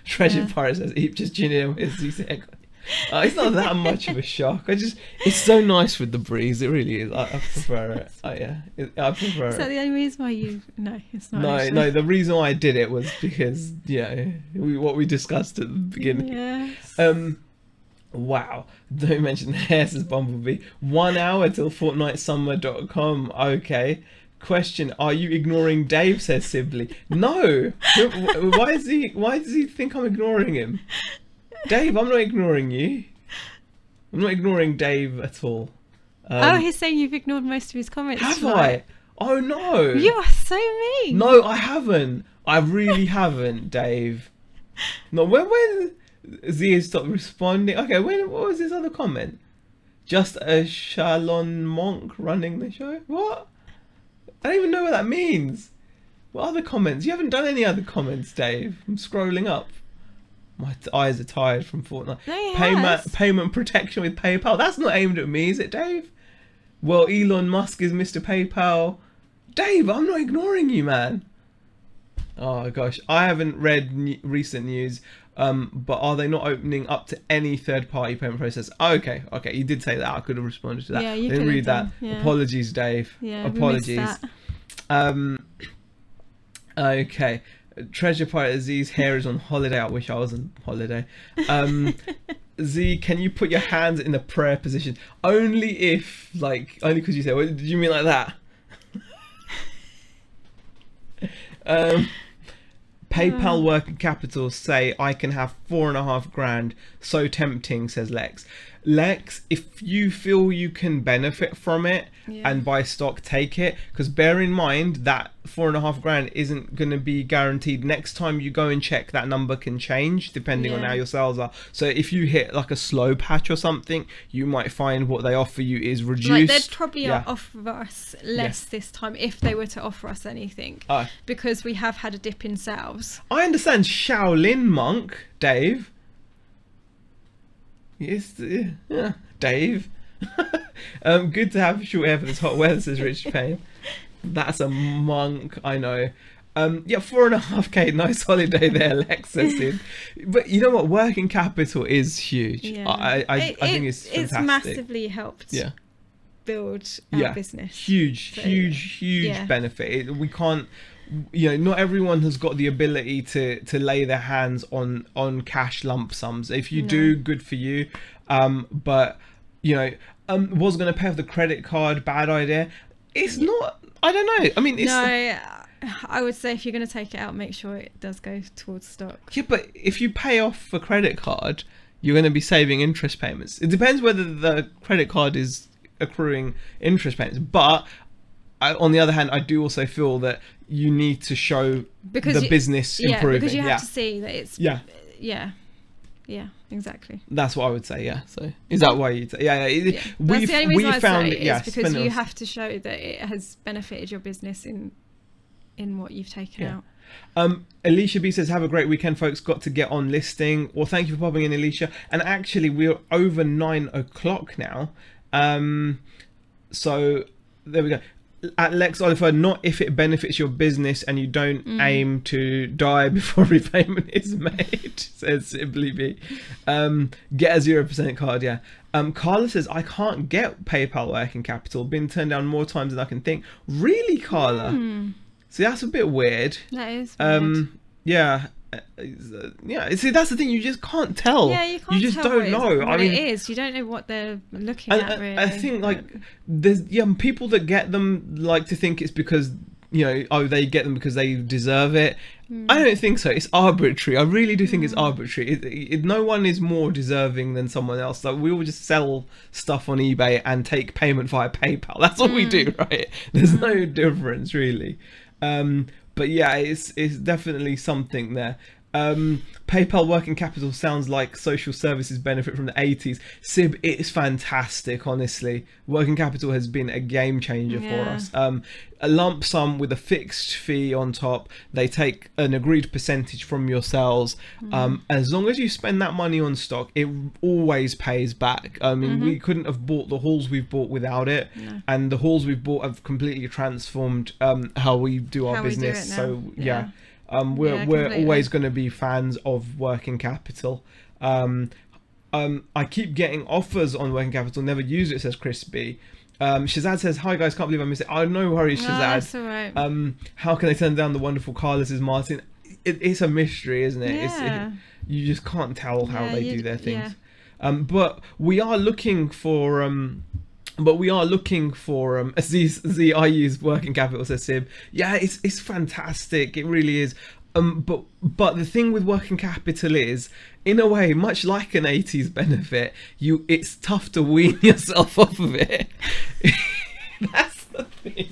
Speaker 1: Treasure Pirate says, Eep just tuning in with his it's not that much of a shock. It's so nice with the breeze. It really is. I prefer it. I prefer
Speaker 2: is that the only reason why you? No, it's not.
Speaker 1: No. The reason why I did it was because what we discussed at the beginning.
Speaker 2: Yes.
Speaker 1: Wow. Don't mention the hair, says Bumblebee. 1 hour till fortnightsummer.com. Okay. Question: are you ignoring Dave? Says Sibley. No. Why does he think I'm ignoring him? Dave, I'm not ignoring you. I'm not ignoring Dave at all.
Speaker 2: He's saying you've ignored most of his comments.
Speaker 1: Have I? Oh no.
Speaker 2: You are so mean.
Speaker 1: No, I haven't. I really haven't, Dave. No, when Z stopped responding. Okay, what was his other comment? Just a Shalon monk running the show? What? I don't even know what that means. What other comments? You haven't done any other comments, Dave. I'm scrolling up. My eyes are tired from Fortnite.
Speaker 2: No,
Speaker 1: payment protection with PayPal. That's not aimed at me, is it, Dave? Well, Elon Musk is Mr. PayPal. Dave, I'm not ignoring you, man. Oh gosh, I haven't read recent news. But are they not opening up to any third-party payment process? Oh, okay, you did say that. I could have responded to that.
Speaker 2: Yeah, you
Speaker 1: didn't read that.
Speaker 2: Yeah.
Speaker 1: Apologies, Dave.
Speaker 2: Yeah,
Speaker 1: apologies. Okay. Treasure Pirate Z's hair is on holiday. I wish I was on holiday. Z, can you put your hands in the prayer position? Only because you said, did you mean like that? PayPal working capital say I can have 4.5 grand. So tempting, says Lex. Lex, if you feel you can benefit from it and buy stock, take it. Because bear in mind that 4.5 grand isn't going to be guaranteed. Next time you go and check, that number can change depending on how your sales are. So if you hit like a slow patch or something, you might find what they offer you is reduced.
Speaker 2: Like they'd probably offer us less this time if they were to offer us anything. Because we have had a dip in sales.
Speaker 1: I understand Shaolin monk, Dave. Yes, yeah, Dave. Good to have short hair for this hot weather, says Rich Payne. That's a monk, I know. 4.5k, nice holiday there, Lexa. But you know what? Working capital is huge. Yeah. I think it's fantastic. It's
Speaker 2: massively helped build our business. Huge benefit. We can't. Not everyone has got the ability to lay their hands on cash lump sums. If you do, good for you. But was going to pay off the credit card, bad idea. It's not. I don't know. I mean, it's I would say if you're going to take it out, make sure it does go towards stock.
Speaker 1: Yeah, but if you pay off a credit card, you're going to be saving interest payments. It depends whether the credit card is accruing interest payments, but on the other hand, I do also feel that you need to show the business improving.
Speaker 2: Because you have to see that it's yeah, exactly.
Speaker 1: That's what I would say. Yeah. So is that why you'd say?
Speaker 2: That's the only reason I found it is because you have to show that it has benefited your business in what you've taken out.
Speaker 1: Alicia B says, have a great weekend, folks. Got to get on listing. Well, thank you for popping in, Alicia. And actually, we're over 9 o'clock now. So there we go. At Lex Oliver, not if it benefits your business and you don't aim to die before repayment is made, says Sibley B. Get a 0% card, Carla says, I can't get PayPal working capital. Been turned down more times than I can think. Really, Carla? See, that's a bit weird.
Speaker 2: That is weird.
Speaker 1: See, that's the thing, you just can't tell.
Speaker 2: You just
Speaker 1: don't know
Speaker 2: what it is. You don't know what they're looking at, really.
Speaker 1: I think there's people that get them like to think it's because they get them because they deserve it. I don't think so. It's arbitrary. I really do think it's arbitrary. No one is more deserving than someone else. Like, we all just sell stuff on eBay and take payment via PayPal. That's what we do, right? There's no difference, really. But yeah, it's definitely something there. PayPal working capital sounds like social services benefit from the 80s. Sib, it's fantastic, honestly. Working capital has been a game changer for us. A lump sum with a fixed fee on top. They take an agreed percentage from your sales. As long as you spend that money on stock, it always pays back. I mean, we couldn't have bought the halls we've bought without it.
Speaker 2: No.
Speaker 1: And the halls we've bought have completely transformed how we do our business. So, yeah. We're always going to be fans of working capital. I keep getting offers on working capital, never use it, says Chris B. Shazad says, hi guys, can't believe I missed it. Oh, no worries, Shazad.
Speaker 2: That's all right.
Speaker 1: How can they turn down the wonderful Carlos, says Martin? It's a mystery, isn't it?
Speaker 2: Yeah.
Speaker 1: You just can't tell how they do their things.
Speaker 2: Yeah.
Speaker 1: But we are looking for Z I use working capital, says Sib. Yeah, it's fantastic. It really is. But the thing with working capital is, in a way, much like an 80s benefit, it's tough to wean yourself off of it. That's the thing.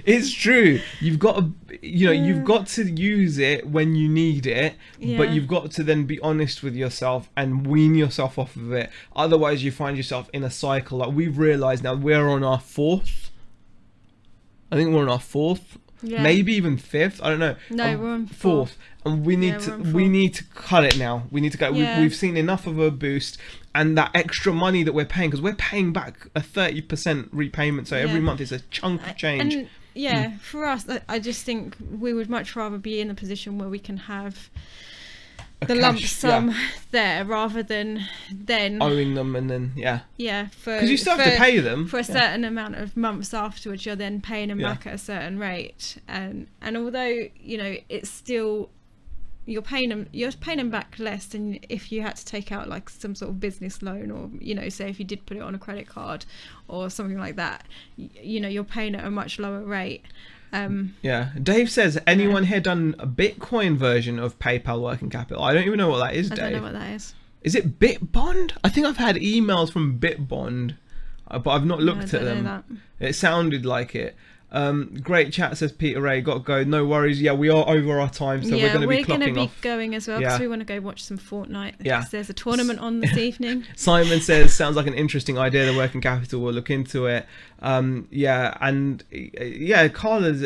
Speaker 1: It's true. You've got to, you've got to use it when you need it, but you've got to then be honest with yourself and wean yourself off of it. Otherwise, you find yourself in a cycle. Like we've realised now, we're on our fourth. I think we're on our fourth. Yeah. Maybe even fifth. I don't know.
Speaker 2: No, we're on
Speaker 1: fourth, and we need to cut it now. We need to go.
Speaker 2: Yeah.
Speaker 1: We've seen enough of a boost, and that extra money that we're paying, because we're paying back a 30% repayment. So every month is a chunk of change.
Speaker 2: And for us, I just think we would much rather be in a position where we can have the lump sum there rather than then
Speaker 1: owing them and then
Speaker 2: because
Speaker 1: you still have to pay them
Speaker 2: for a certain amount of months afterwards. You're then paying them back at a certain rate, and although it's still you're paying them back less than if you had to take out like some sort of business loan, or say if you did put it on a credit card or something like that, you're paying at a much lower rate.
Speaker 1: Dave says, anyone here done a Bitcoin version of PayPal working capital? I don't even know what that is, Dave.
Speaker 2: I don't know what that is.
Speaker 1: Is it Bitbond? I think I've had emails from Bitbond, but I've not looked at them. It sounded like it. Great chat, says Peter Ray. Got to go. No worries. Yeah, we are over our time, so we're going to be
Speaker 2: going as well, because we want to go watch some Fortnite. Because there's a tournament on this evening.
Speaker 1: Simon says, sounds like an interesting idea. The working capital, we'll look into it. Carla,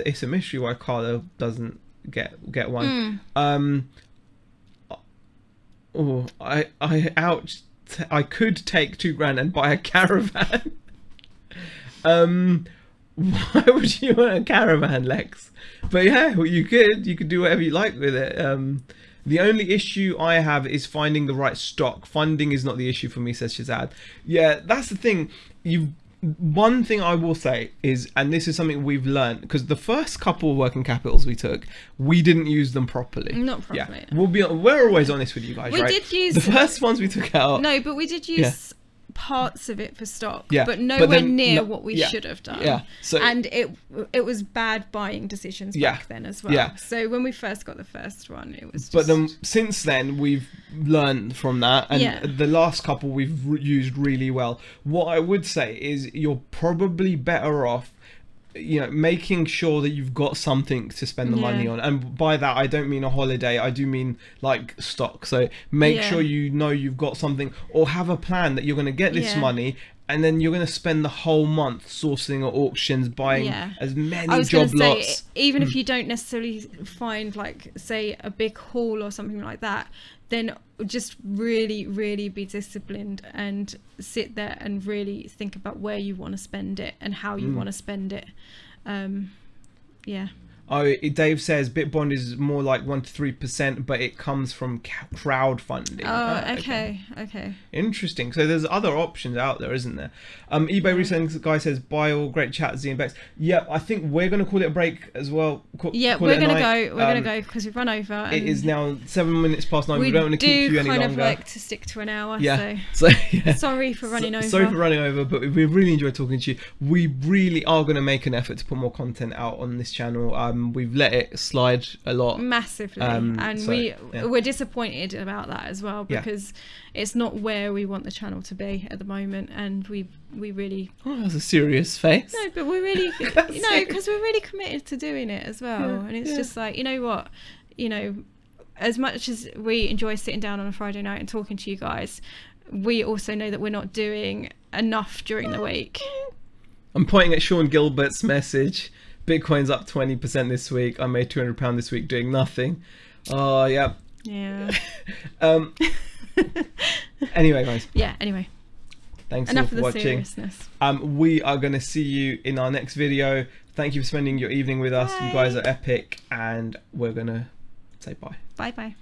Speaker 1: it's a mystery why Carla doesn't get one. I could take $2,000 and buy a caravan. Why would you want a caravan, Lex? But you could do whatever you like with it. The only issue I have is finding the right stock. Funding is not the issue for me, says Shazad. Yeah, that's the thing. One thing I will say is, and this is something we've learned, because the first couple of working capitals we took, we didn't use them properly.
Speaker 2: Not properly.
Speaker 1: Yeah. We're always honest with you guys, right? We did use the first ones we took out.
Speaker 2: No, but we did use parts of it for stock, but nowhere near what we should have done. And it was bad buying decisions back then as well. So when we first got the first one, it was
Speaker 1: but then since then we've learned from that, and the last couple we've used really well. What I would say is you're probably better off making sure that you've got something to spend the money on. And by that, I don't mean a holiday. I do mean like stock. So make sure you've got something, or have a plan that you're going to get this money, and then you're going to spend the whole month sourcing at auctions, buying as many job lots.
Speaker 2: Even if you don't necessarily find, like, say, a big haul or something like that, then just really, really be disciplined and sit there and really think about where you want to spend it and how you want to spend it.
Speaker 1: Dave says Bitbond is more like 1 to 3%, but it comes from crowdfunding. Okay. Interesting. So there's other options out there, isn't there? eBay reselling guy says, bye all, great chat, Z and Bex. Yeah, I think we're going to call it a break as well.
Speaker 2: We're going to go. We're going to go because we've run over.
Speaker 1: It is now 7 minutes past 9. We don't want to keep you any longer. We kind of
Speaker 2: like to stick to an hour.
Speaker 1: So
Speaker 2: sorry for running over.
Speaker 1: Sorry for running over, but we really enjoyed talking to you. We really are going to make an effort to put more content out on this channel. We've let it slide a lot massively,
Speaker 2: and we're disappointed about that as well, because it's not where we want the channel to be at the moment, and we really
Speaker 1: that's a serious face.
Speaker 2: No, but we're really because we're really committed to doing it as well. And it's just like, you know what, as much as we enjoy sitting down on a Friday night and talking to you guys, we also know that we're not doing enough during the week.
Speaker 1: I'm pointing at Sean Gilbert's message. Bitcoin's up 20% this week. I made £200 this week doing nothing. Oh, yeah.
Speaker 2: Yeah.
Speaker 1: Anyway, guys.
Speaker 2: Yeah, anyway.
Speaker 1: Thanks
Speaker 2: Enough
Speaker 1: for
Speaker 2: of the
Speaker 1: watching.
Speaker 2: seriousness.
Speaker 1: We are going to see you in our next video. Thank you for spending your evening with us.
Speaker 2: Bye.
Speaker 1: You guys are epic, and we're going to say bye.
Speaker 2: Bye-bye.